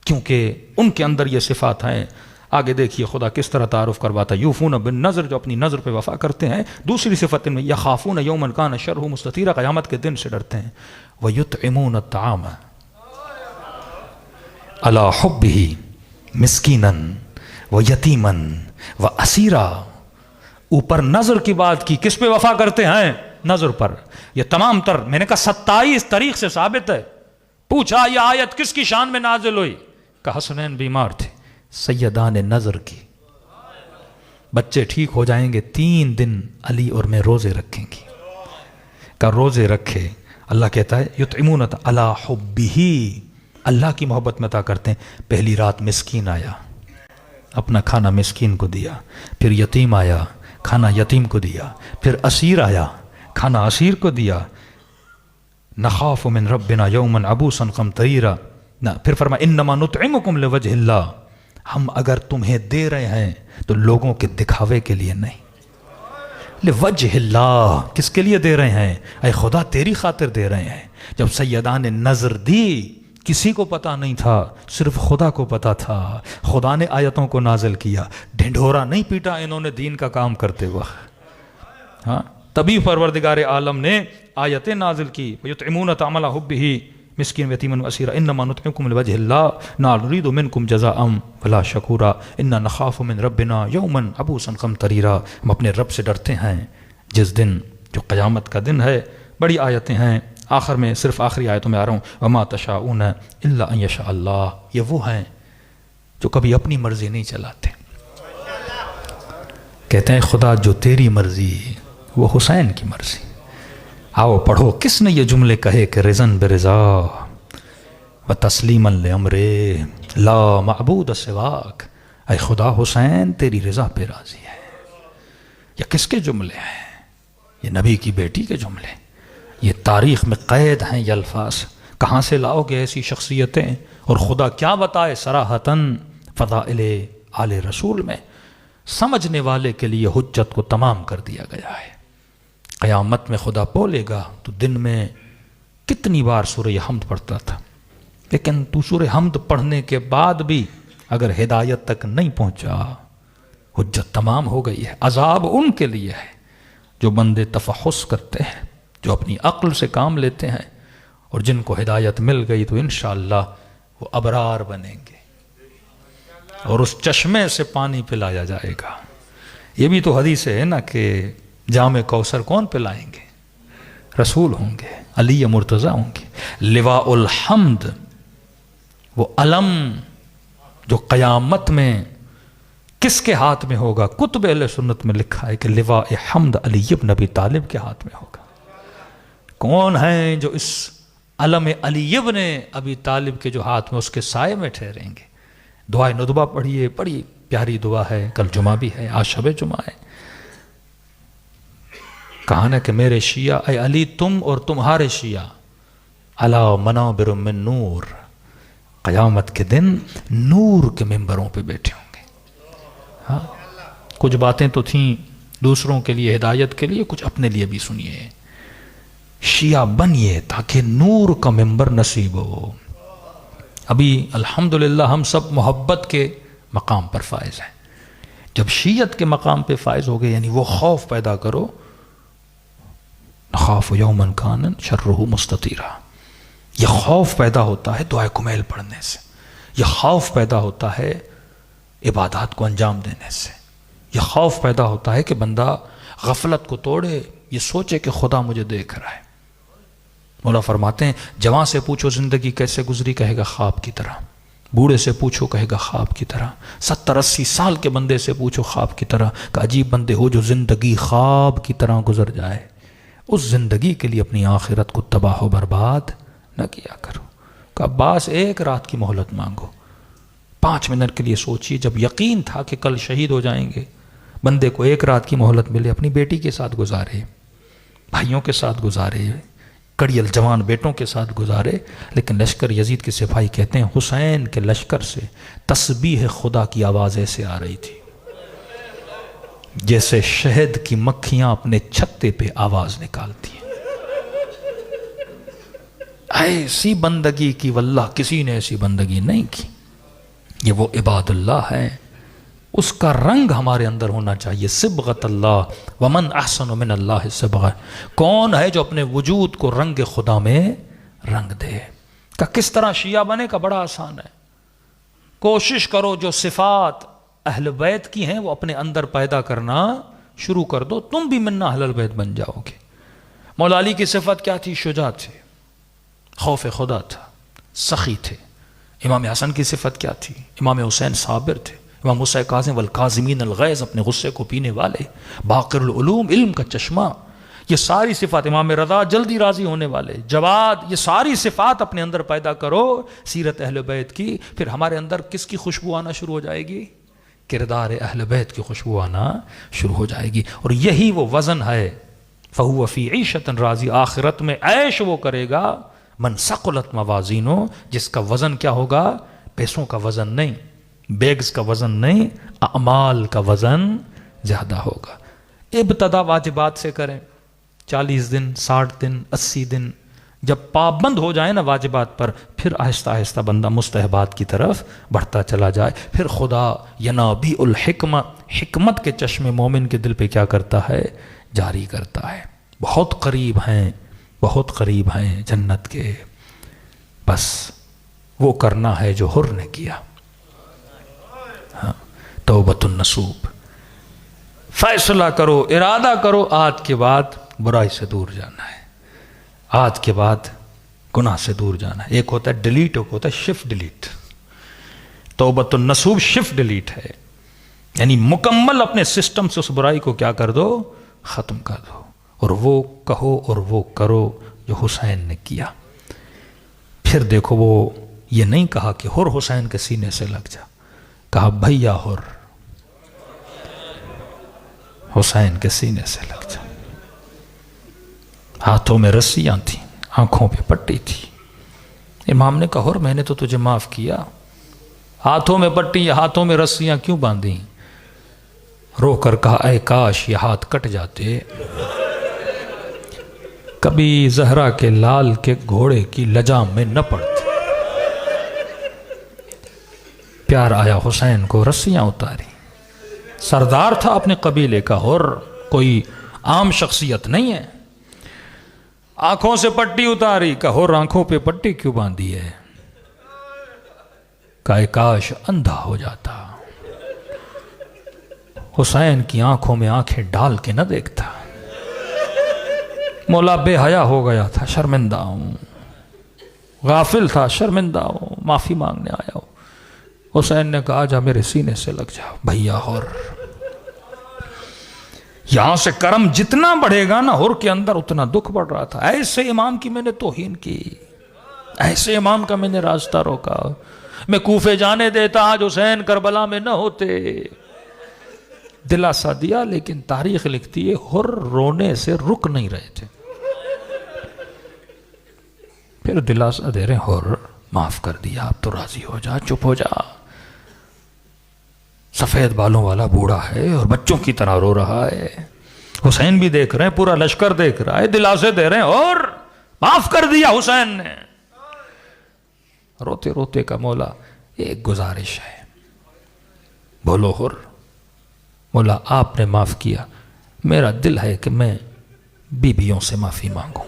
کیونکہ ان کے اندر یہ صفات ہیں. آگے دیکھیے خدا کس طرح تعارف کرواتا ہے. یوفون بالنذر، جو اپنی نظر پہ وفا کرتے ہیں. دوسری صفت میں یخافون یوما کان شرہ مستطیرا، قیامت کے دن سے ڈرتے ہیں. ویطعمون الطعام علی حبہ مسکینا ویتیما واسیرا. اوپر نظر کی بات کی، کس پہ وفا کرتے ہیں؟ نظر پر. یہ تمام تر میں نے کہا 27 طریق سے ثابت ہے. پوچھا یہ آیت کس کی شان میں نازل ہوئی؟ کہ حسنین بیمار تھے، سیدان نظر کی. بچے ٹھیک ہو جائیں گے 3 دن علی اور میں روزے رکھیں گے. کہ روزے رکھے. اللہ کہتا ہے یطعمون علی حبہ، اللہ کی محبت میں عطا کرتے ہیں. پہلی رات مسکین آیا، اپنا کھانا مسکین کو دیا. پھر یتیم آیا، کھانا یتیم کو دیا. پھر اسیر آیا، کھانا اسیر کو دیا. نخاف من ربنا یوما عبوسا قمطریرا. پھر فرمایا انما نطعمکم لوجہ اللہ، ہم اگر تمہیں دے رہے ہیں تو لوگوں کے دکھاوے کے لیے نہیں، لوجہ اللہ. کس کے لیے دے رہے ہیں؟ اے خدا تیری خاطر دے رہے ہیں. جب سیدان نے نظر دی کسی کو پتا نہیں تھا، صرف خدا کو پتا تھا. خدا نے آیتوں کو نازل کیا. ڈھنڈورا نہیں پیٹا انہوں نے دین کا کام کرتے وقت. ہاں، تبھی پروردگار عالم نے آیتیں نازل کی. یطعمون الطعام علی حبہ مسکین یتیما واسیرا انما نطعمکم لوجہ اللہ لا نرید منکم جزاء ولا شکورا انا نخاف من ربنا یوما عبوسا قمطریرا. ہم اپنے رب سے ڈرتے ہیں جس دن، جو قیامت کا دن ہے. بڑی آیتیں ہیں. آخر میں صرف آخری آیتوں میں آ رہا ہوں. وما تشاءون الا ان یشاء اللہ. یہ وہ ہیں جو کبھی اپنی مرضی نہیں چلاتے. کہتے ہیں خدا جو تیری مرضی وہ حسین کی مرضی. آؤ پڑھو کس نے یہ جملے کہے کہ رضن برضا و تسلیما لامرے لا معبود سواک. اے خدا حسین تیری رضا پہ راضی ہے. یہ کس کے جملے ہیں؟ یہ نبی کی بیٹی کے جملے. یہ تاریخ میں قید ہیں یہ الفاظ. کہاں سے لاؤ گے ایسی شخصیتیں؟ اور خدا کیا بتائے صراحتاً فضائل آل رسول میں. سمجھنے والے کے لیے حجت کو تمام کر دیا گیا ہے. قیامت میں خدا بولے گا تو دن میں کتنی بار سورہ حمد پڑھتا تھا، لیکن تو سورہ حمد پڑھنے کے بعد بھی اگر ہدایت تک نہیں پہنچا، حجت تمام ہو گئی ہے. عذاب ان کے لیے ہے جو بندے تفحص کرتے ہیں، جو اپنی عقل سے کام لیتے ہیں، اور جن کو ہدایت مل گئی تو انشاءاللہ وہ ابرار بنیں گے اور اس چشمے سے پانی پلایا جائے گا. یہ بھی تو حدیث ہے نا کہ جام کوثر کون پلائیں گے؟ رسول ہوں گے، علی مرتضیٰ ہوں گے. لواء الحمد، وہ علم جو قیامت میں کس کے ہاتھ میں ہوگا؟ کتب اہل سنت میں لکھا ہے کہ لواء حمد علی ابن ابی طالب کے ہاتھ میں ہوگا. کون ہیں جو اس علم علی ابن ابی طالب کے جو ہاتھ میں اس کے سائے میں ٹھہریں گے؟ دعائے ندبہ پڑھیے، بڑی پیاری دعا ہے. کل جمعہ بھی ہے، آج شب جمعہ ہے. کہا نا کہ میرے شیعہ، اے علی تم اور تمہارے شیعہ علی منابر من نور، قیامت کے دن نور کے ممبروں پہ بیٹھے ہوں گے. ہاں، کچھ باتیں تو تھیں دوسروں کے لیے ہدایت کے لیے، کچھ اپنے لیے بھی سنیے. شیعہ بنیے تاکہ نور کا ممبر نصیب ہو۔ ابھی الحمدللہ ہم سب محبت کے مقام پر فائز ہیں، جب شیعت کے مقام پہ فائز ہو گئے، یعنی وہ خوف پیدا کرو، نخاف یومن کان شرہ مستطیرا، یہ خوف پیدا ہوتا ہے دعائے کمیل پڑھنے سے، یہ خوف پیدا ہوتا ہے عبادات کو انجام دینے سے، یہ خوف پیدا ہوتا ہے کہ بندہ غفلت کو توڑے، یہ سوچے کہ خدا مجھے دیکھ رہا ہے۔ مولا فرماتے ہیں جوان سے پوچھو زندگی کیسے گزری، کہے گا خواب کی طرح، بوڑھے سے پوچھو کہے گا خواب کی طرح، 70-80 سال کے بندے سے پوچھو خواب کی طرح، کہ عجیب بندے ہو جو زندگی خواب کی طرح گزر جائے، اس زندگی کے لیے اپنی آخرت کو تباہ و برباد نہ کیا کرو۔ کہ عباس ایک رات کی مہلت مانگو، 5 منٹ کے لیے سوچیے، جب یقین تھا کہ کل شہید ہو جائیں گے، بندے کو ایک رات کی مہلت ملے، اپنی بیٹی کے ساتھ گزارے، بھائیوں کے ساتھ گزارے، کڑیل جوان بیٹوں کے ساتھ گزارے۔ لیکن لشکر یزید کے سپاہی کہتے ہیں حسین کے لشکر سے تسبیح خدا کی آواز ایسے آ رہی تھی جیسے شہد کی مکھیاں اپنے چھتے پہ آواز نکالتی ہیں۔ ایسی بندگی کی واللہ کسی نے ایسی بندگی نہیں کی۔ یہ وہ عباد اللہ ہے، اس کا رنگ ہمارے اندر ہونا چاہیے۔ صبغت اللہ ومن احسن من اللہ صبغہ، کون ہے جو اپنے وجود کو رنگ خدا میں رنگ دے؟ کہ کس طرح شیعہ بنے کا بڑا آسان ہے، کوشش کرو جو صفات اہل بیت کی ہیں وہ اپنے اندر پیدا کرنا شروع کر دو، تم بھی منا اہل بیت بن جاؤ گے۔ مولا علی کی صفت کیا تھی؟ شجاع تھے، خوف خدا تھا، سخی تھے۔ امام حسن کی صفت کیا تھی؟ امام حسین صابر تھے۔ امام موسیٰ کاظم والکاظمین الغیظ، اپنے غصے کو پینے والے، باقر العلوم، علم کا چشمہ، یہ ساری صفات۔ امام رضا جلدی راضی ہونے والے، جواد، یہ ساری صفات اپنے اندر پیدا کرو سیرت اہل بیت کی، پھر ہمارے اندر کس کی خوشبو آنا شروع ہو جائے گی؟ کردار اہل بیت کی خوشبو آنا شروع ہو جائے گی۔ اور یہی وہ وزن ہے، فہو فی عیشۃ راضی، آخرت میں عیش وہ کرے گا من ثقلت موازینو، جس کا وزن کیا ہوگا؟ پیسوں کا وزن نہیں، بیگز کا وزن نہیں، اعمال کا وزن زیادہ ہوگا۔ ابتدا واجبات سے کریں، 40 دن، 60 دن، 80 دن، جب پابند ہو جائے نا واجبات پر، پھر آہستہ آہستہ بندہ مستحبات کی طرف بڑھتا چلا جائے۔ پھر خدا ینابیع الحکمہ، حکمت کے چشمے مومن کے دل پہ کیا کرتا ہے؟ جاری کرتا ہے۔ بہت قریب ہیں، بہت قریب ہیں جنت کے، بس وہ کرنا ہے جو حر نے کیا۔ توبۃ النصوب، فیصلہ کرو، ارادہ کرو، آج کے بعد برائی سے دور جانا ہے، آج کے بعد گناہ سے دور جانا ہے۔ ایک ہوتا ہے ڈیلیٹ، ایک ہوتا ہے شفٹ ڈیلیٹ۔ توبۃ النصوب شفٹ ڈیلیٹ ہے، یعنی مکمل اپنے سسٹم سے اس برائی کو کیا کر دو؟ ختم کر دو، اور وہ کہو اور وہ کرو جو حسین نے کیا۔ پھر دیکھو وہ یہ نہیں کہا کہ حر حسین کے سینے سے لگ جا، کہا بھیا حر حسین کے سینے سے لگ جا۔ ہاتھوں میں رسیاں تھیں، آنکھوں پہ پٹی تھی۔ امام نے کہا حر میں نے تو تجھے معاف کیا، ہاتھوں میں پٹی یا ہاتھوں میں رسیاں کیوں باندھی؟ رو کر کہا اے کاش یہ ہاتھ کٹ جاتے، کبھی زہرا کے لال کے گھوڑے کی لجام میں نہ پڑتے۔ پیار آیا حسین کو، رسیاں اتاری، سردار تھا اپنے قبیلے کا، اور کوئی عام شخصیت نہیں ہے۔ آنکھوں سے پٹی اتاری، کہ اور آنکھوں پہ پٹی کیوں باندھی ہے؟ کہ کاش اندھا ہو جاتا، حسین کی آنکھوں میں آنکھیں ڈال کے نہ دیکھتا۔ مولا بے حیا ہو گیا تھا، شرمندہ ہوں، غافل تھا، شرمندہ ہوں، معافی مانگنے آیا ہوں۔ حسین نے کہا جا میرے سینے سے لگ جا بھیا حر۔ یہاں سے کرم جتنا بڑھے گا نا، حر کے اندر اتنا دکھ بڑھ رہا تھا۔ ایسے امام کی میں نے توہین کی، ایسے امام کا میں نے راستہ روکا، میں کوفے جانے دیتا آج حسین کربلا میں نہ ہوتے۔ دلاسا دیا، لیکن تاریخ لکھتی ہے حر رونے سے رک نہیں رہے تھے۔ پھر دلاسا دے رہے حر معاف کر دیا، اب تو راضی ہو جا، چپ ہو جا، سفید بالوں والا بوڑھا ہے اور بچوں کی طرح رو رہا ہے، حسین بھی دیکھ رہے ہیں، پورا لشکر دیکھ رہا ہے، دلاسے دے رہے ہیں اور معاف کر دیا حسین نے۔ روتے روتے کا مولا ایک گزارش ہے، بولو حر، مولا آپ نے معاف کیا، میرا دل ہے کہ میں بیویوں سے معافی مانگوں۔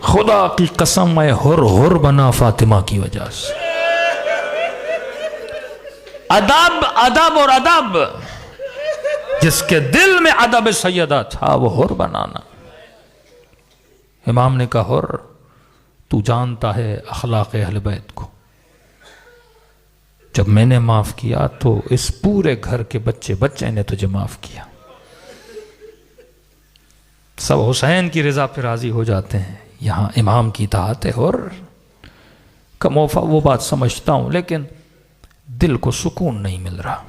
خدا کی قسم میں حر بنا فاطمہ کی وجہ سے۔ ادب ادب اور ادب، جس کے دل میں ادب سیدہ تھا وہ حر بنانا۔ امام نے کہا حر تو جانتا ہے اخلاق اہل بیت کو، جب میں نے معاف کیا تو اس پورے گھر کے بچے نے تجھے معاف کیا۔ سب حسین کی رضا پہ راضی ہو جاتے ہیں، یہاں امام کی اطاعت ہے حر کا موفع۔ وہ بات سمجھتا ہوں لیکن دل کو سکون نہیں مل رہا،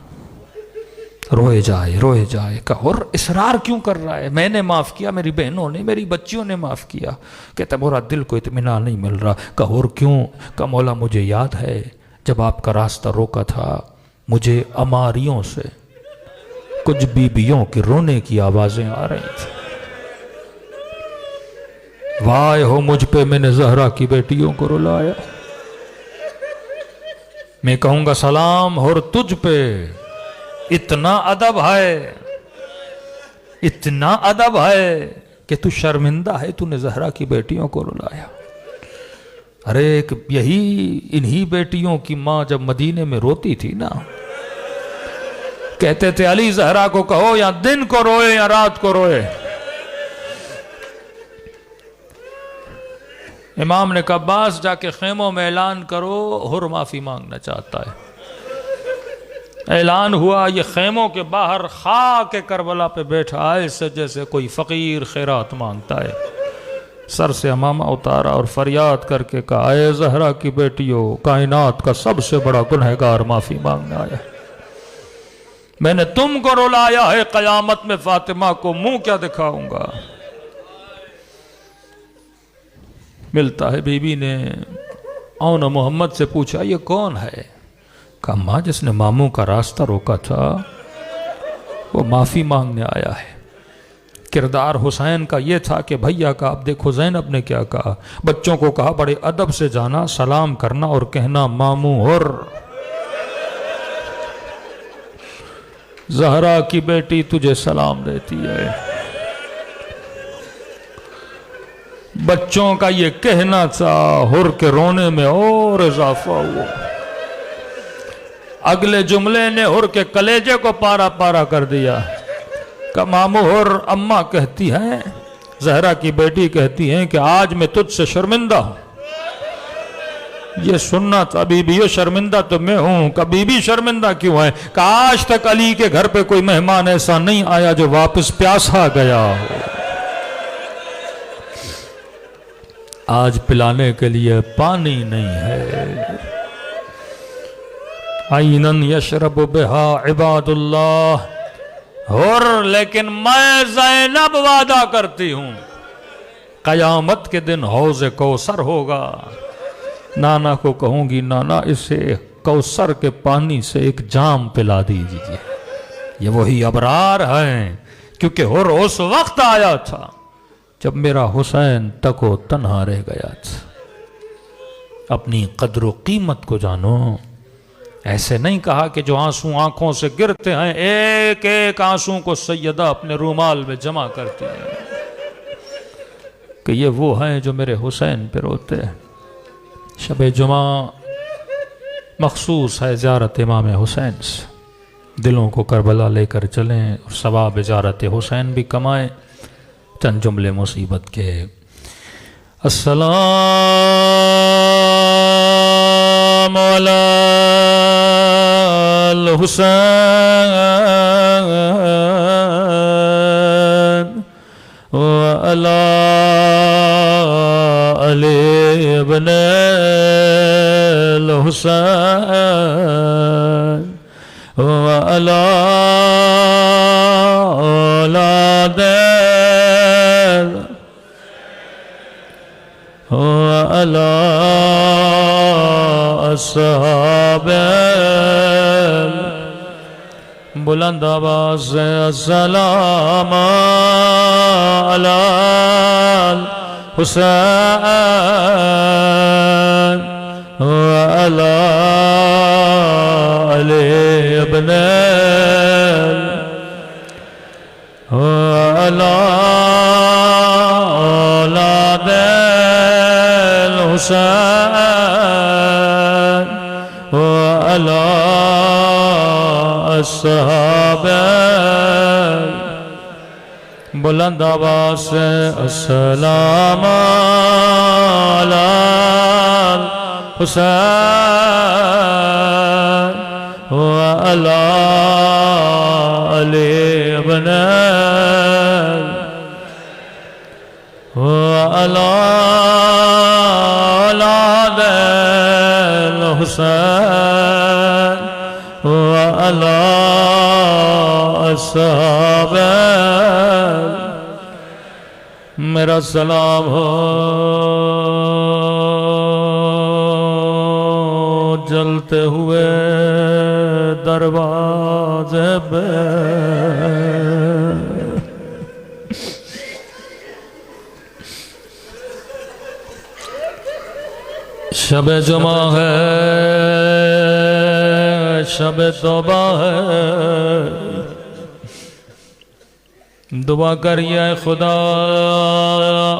روئے جائے کہ حر اصرار کیوں کر رہا ہے؟ میں نے معاف کیا، میری بہنوں نے، میری بچیوں نے معاف کیا، کہتا میرا دل کو اطمینان نہیں مل رہا۔ کہ حر کیوں؟ کہ مولا مجھے یاد ہے جب آپ کا راستہ روکا تھا، مجھے اماریوں سے کچھ بیبیوں کے رونے کی آوازیں آ رہی تھیں، وائے ہو مجھ پہ، میں نے زہرا کی بیٹیوں کو رلایا۔ میں کہوں گا سلام حر تجھ پہ، اتنا ادب ہے کہ تو شرمندہ ہے، تو نے زہرا کی بیٹیوں کو رلایا۔ ارے انہی بیٹیوں کی ماں جب مدینے میں روتی تھی نا، کہتے تھے علی زہرا کو کہو یا دن کو روئے یا رات کو روئے۔ امام نے کہا باس جا کے خیموں میں اعلان کرو حر معافی مانگنا چاہتا ہے۔ اعلان ہوا، یہ خیموں کے باہر خاک کربلا پہ بیٹھا، ایسے جیسے کوئی فقیر خیرات مانگتا ہے۔ سر سے امامہ اتارا اور فریاد کر کے کہا اے زہرا کی بیٹیوں، کائنات کا سب سے بڑا گنہگار معافی مانگنے آیا ہے۔ میں نے تم کو رلایا ہے، قیامت میں فاطمہ کو منہ کیا دکھاؤں گا؟ ملتا ہے، بی بی نے اون محمد سے پوچھا یہ کون ہے؟ کہا ماں جس نے ماموں کا راستہ روکا تھا وہ معافی مانگنے آیا ہے۔ کردار حسین کا یہ تھا کہ بھیا کا، اب دیکھو زینب نے کیا کہا، بچوں کو کہا بڑے ادب سے جانا، سلام کرنا اور کہنا ماموں حر۔ زہرا کی بیٹی تجھے سلام دیتی ہے۔ بچوں کا یہ کہنا تھا، حر کے رونے میں اور اضافہ ہوا۔ اگلے جملے نے حر کے کلیجے کو پارا پارا کر دیا کہ مامو حر، اماں کہتی ہیں، زہرا کی بیٹی کہتی ہیں کہ آج میں تجھ سے شرمندہ ہوں۔ یہ سننا تھا، بی بی شرمندہ تو میں ہوں، کہ بی بی شرمندہ کیوں ہے؟ کہ آج تک علی کے گھر پہ کوئی مہمان ایسا نہیں آیا جو واپس پیاسا گیا ہو۔ آج پلانے کے لیے پانی نہیں ہے۔ عینن یشرب بہا عباد اللہ حر، لیکن میں زینب وعدہ کرتی ہوں قیامت کے دن حوض کوثر ہوگا، نانا کو کہوں گی نانا اسے کوثر کے پانی سے ایک جام پلا دیجیے۔ یہ وہی ابرار ہیں، کیونکہ حر اس وقت آیا تھا جب میرا حسین تک و تنہا رہ گیا تھا۔ اپنی قدر و قیمت کو جانو۔ ایسے نہیں کہا کہ جو آنسو آنکھوں سے گرتے ہیں ایک ایک آنسو کو سیدہ اپنے رومال میں جمع کرتی ہیں، کہ یہ وہ ہیں جو میرے حسین پہ روتے ہیں۔ شب جمعہ مخصوص ہے زیارت امام حسین سے، دلوں کو کربلا لے کر چلیں اور ثواب زیارت حسین بھی کمائیں۔ چند جملے مصیبت کے۔ السلام علی الحسین وعلی علی ابن الحسین وعلی اولاد وعلی اصحاب بلند آواز سے السلام علی الحسین وعلی علی ابن وعلی اولاد الحسین وعلی الصحابہ بلند آواز سے السلام علی الحسین وعلی علی ابن وعلی اولاد الحسین وعلی الصحابہ میرا سلام ہو جلتے ہوئے دروازے پہ شب جمعہ ہے شب توبہ ہے دعا کریے خدا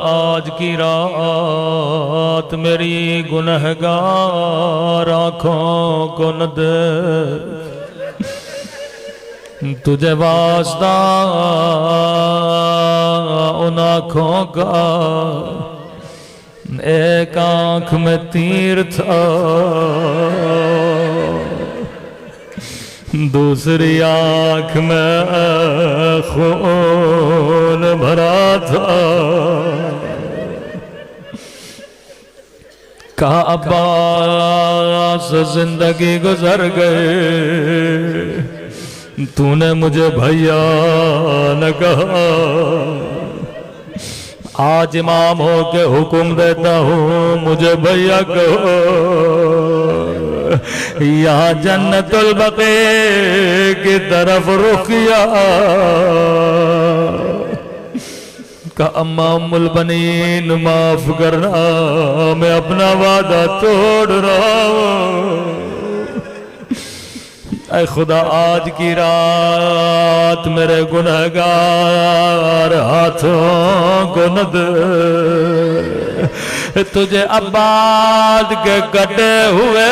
آج کی رات میری گنہگار آنکھوں کو نہ دے تجھے واسطہ ان آنکھوں کا ایک آنکھ میں تیر تھا دوسری آنکھ میں خون بھرا تھا کہا عباس زندگی گزر گئے تو نے مجھے بھیا نہ کہا آج امام ہو کے حکم دیتا ہوں مجھے بھیا کہو یہاں جنت البقیع کی طرف رخ کیا کہا اما ام البنین معاف کرنا میں اپنا وعدہ توڑ رہا ہوں اے خدا آج کی رات میرے گنہگار ہاتھوں کو نہ دے تجھے عباد کے کٹے ہوئے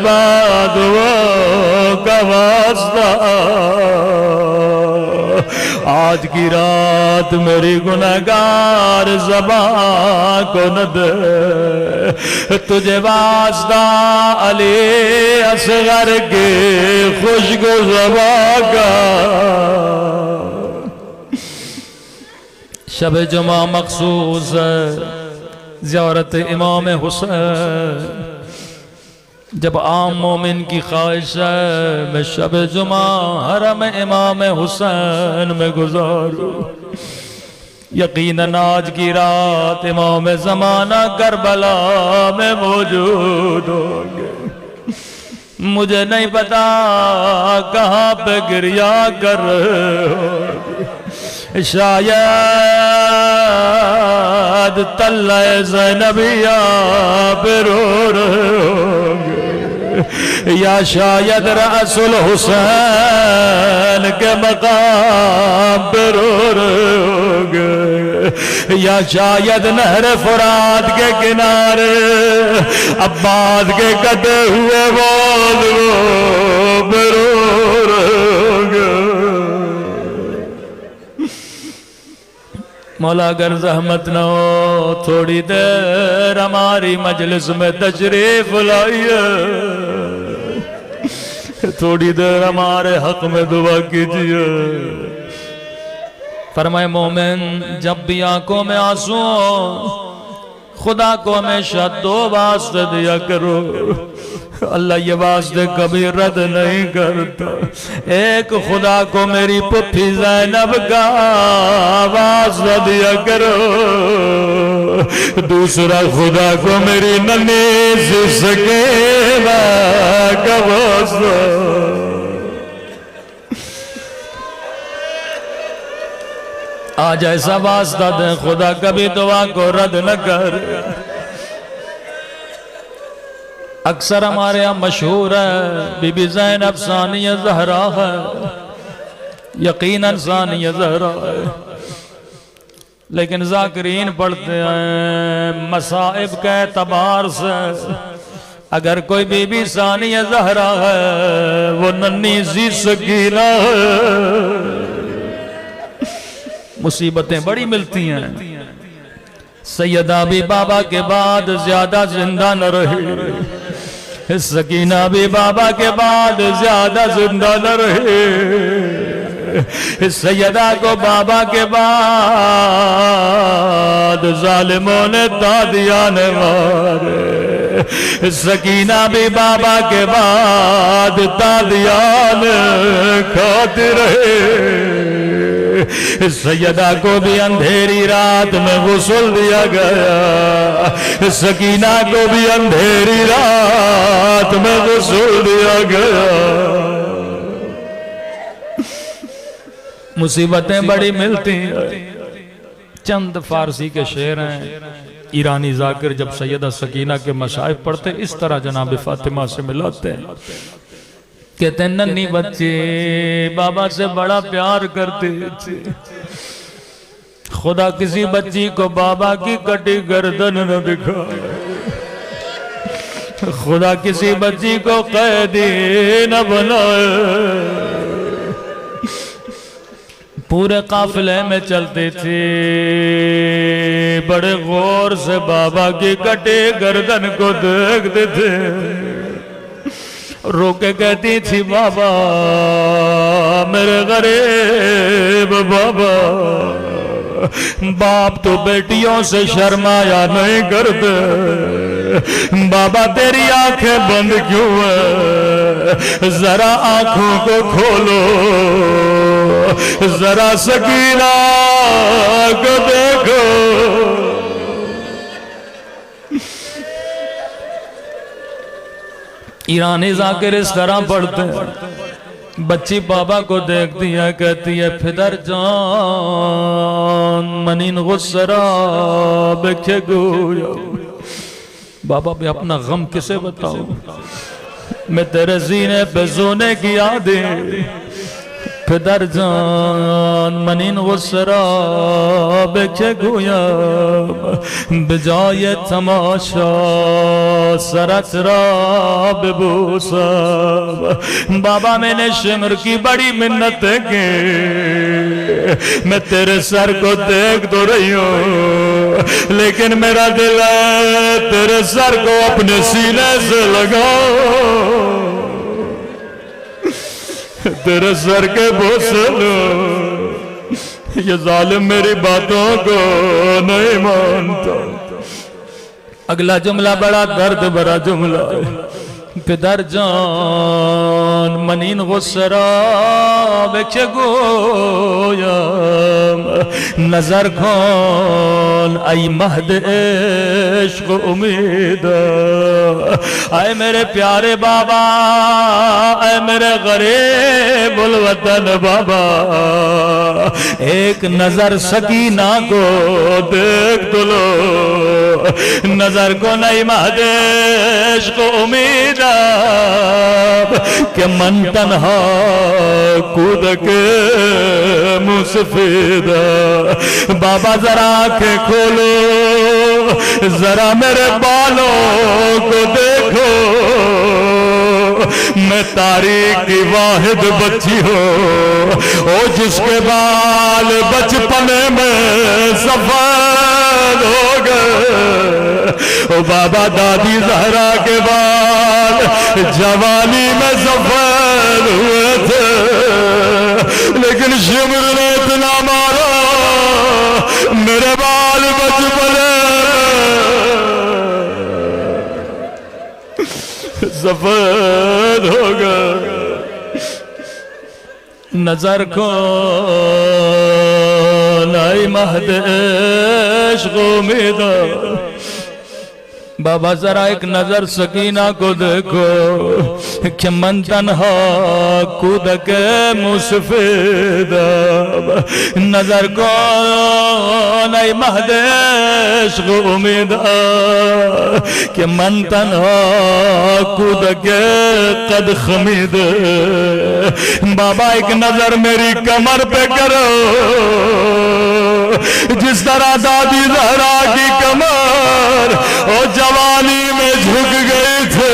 بادوں کا واسطہ آج کی رات میری گنہگار زبان کو نہ دے تجھے واسطہ علی اصغر کے خوشگو زبان کا شب جمعہ مخصوص ہے زیارت امام حسین جب عام مومن کی خواہش ہے میں شب جمعہ حرم امام حسین میں گزاروں یقیناً آج کی رات امام زمانہ کربلا میں موجود ہوں گے مجھے نہیں پتا کہاں پہ گریہ کر رہے ہوں شاید تلہ زینبیہ پہ رو رہے ہوں گے یا شاید رأس الحسین کے مقام پہ رو رہے ہوں گے یا شاید نہر فرات کے کنارے عباد کے کٹے ہوئے بادوں پہ رو رہے ہوں گے مولا اگر زحمت نہ ہو تھوڑی دیر ہماری مجلس میں تشریف لائیے تھوڑی دیر ہمارے حق میں دعا کیجیے فرمائے مومن جب بھی آنکھوں میں آنسو خدا کو ہمیشہ دو واسطے دیا کرو اللہ یہ واسطے کبھی رد نہیں کرتا ایک خدا کو میری پپھی زینب کا واسطہ دیا کرو دوسرا خدا کو میری ننی سکینہ کا واسطہ آج ایسا واسطہ دے خدا کبھی دعا کو رد نہ کر۔ اکثر ہمارے یہاں مشہور ہے بی بی زینب ثانیہ زہرا ہے، یقیناً ثانیہ زہرا ہے، لیکن ذاکرین پڑھتے ہیں مصائب کے اعتبار سے اگر کوئی بی بی ثانیہ زہرا ہے وہ ننھی سی سکینہ ہے۔ مصیبتیں بڑی ملتی ہیں۔ سیدہ بھی بابا کے بعد زیادہ زندہ نہ رہی، سکینہ بھی بابا کے بعد زیادہ زندہ نہ رہی۔ سیدہ کو بابا کے بعد ظالموں نے دادیاں نے مارے، سکینہ بھی بابا کے بعد دادیاں نے کھاتے رہے۔ سیدہ کو بھی اندھیری رات میں غسل دیا گیا، سکینہ کو بھی اندھیری رات میں غسل دیا گیا۔ مصیبتیں بڑی ملتی ہیں۔ چند فارسی کے شعر ہیں، ایرانی ذاکر جب سیدہ سکینہ کے مصائب پڑھتے اس طرح جناب فاطمہ سے ملاتے ہیں، کہتے ہیں ننھی بچے بابا سے بڑا پیار کرتے تھے، خدا کسی بچی کو بابا کی کٹی گردن نہ دکھائے، خدا کسی بچی کو قیدی نہ بنائے۔ پورے قافلے میں چلتے تھے، بڑے غور سے بابا کی کٹی گردن کو دیکھتے تھے، رو کے کہتی تھی بابا میرے غریب بابا، باپ تو بیٹیوں سے شرمایا نہیں کرتے، بابا تیری آنکھیں بند کیوں ہے، ذرا آنکھوں کو کھولو، ذرا سکینہ کو دیکھو۔ ایرانی ذاکر اس طرح پڑھتے ہیں، بچی بابا کو دیکھتی ہے کہتی ہے پدر جان منین غسرا بکھے گویا، بابا بھی اپنا غم کسے بتاؤں، میں تیرے زینے پہ زونے کی یادیں، پدر جان منین غسرا بکھے گویا، بجائے تماشا سرت را ببوسا، بابا میں نے شمر کی بڑی منتیں کی، میں تیرے سر کو دیکھ تو رہی ہوں، لیکن میرا دل ہے تیرے سر کو اپنے سینے سے لگاؤ، تیرے سر کے بوسے لو، یہ ظالم میری باتوں کو نہیں مانتا۔ اگلا جملہ بڑا درد بھرا جملہ، پدر جان منین غسرا بچے گویا، نظر کھول ای مہد عشق امید، اے میرے پیارے بابا، اے میرے غریب الوطن بابا، ایک نظر سکینہ کو دیکھ تو لو، نظر کو نئی مہد عشق امید کہ من تنہا کود کے مسفید، بابا ذرا آنکھیں کھولو، ذرا میرے بالوں کو دیکھو، میں تاریخ کی واحد بچی ہوں، او جس کے بال بچپنے میں سفید ہو گئے، او بابا دادی زہرا کے بال جوانی میں سفید ہوئے تھے، لیکن شمر نے اتنا مارا میرے بال بچپنے سفید ہو گئے۔ نظر کو لائی مہد عشق امید، بابا ذرا ایک نظر سکینہ کو دیکھو کہ من تنہا کودک مسفید نظر کو نئی مہد عشق امید کہ من تنہا کودک قد خمید بابا ایک نظر میری کمر پہ کرو جس طرح دادی زہرا کی کمر اور جوانی میں جھک گئی تھے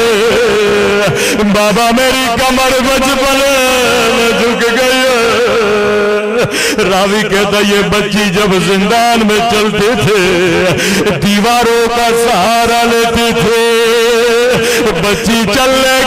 بابا میری کمر بچپن میں جھک گئی ہے راوی کہتا یہ بچی جب زندان میں چلتے تھے دیواروں کا سہارا لیتے تھے بچی چلنے